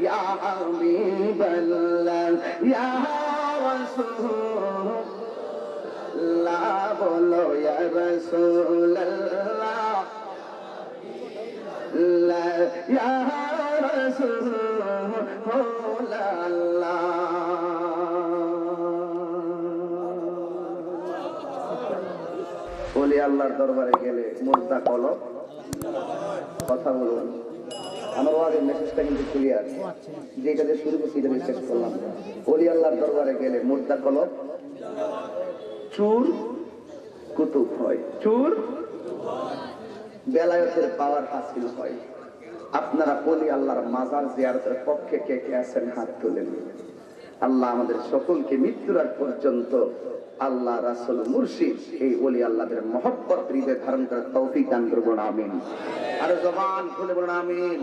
ইয়া হাবিবাল্লাহ ইয়া রাসূলুল্লাহ বলো ইয়া রাসূলুল্লাহ ইয়া রাসূলুল্লাহ। ওলি আল্লাহর দরবারে গেলে মুর্দা কলব কথা বলুন। আমার ওয়াজের মেসেজটা কিন্তু ক্লিয়ার, যেটা দিয়ে শুরু করছি এটা শেষ করলাম। ওলি আল্লাহর দরবারে গেলে মুর্দা কলব চুর কুতুব হয়, চুর বেলায়েতের পাওয়ার হাসিল হয়। আপনারা ওলি আল্লাহর মাজার জিয়ারতের পক্ষে কে কে আছেন হাত তুলেন। আল্লাহ আমাদের সকলকে মৃত্যুর আগ পর্যন্ত আল্লাহ রাসূল মুর্শিদ এই ওলি আল্লাহদের মহব্বত হৃদয়ে ধারণ করার তৌফিক দান করুন, আমিন। আর জবান খুলে বলুন আমিন।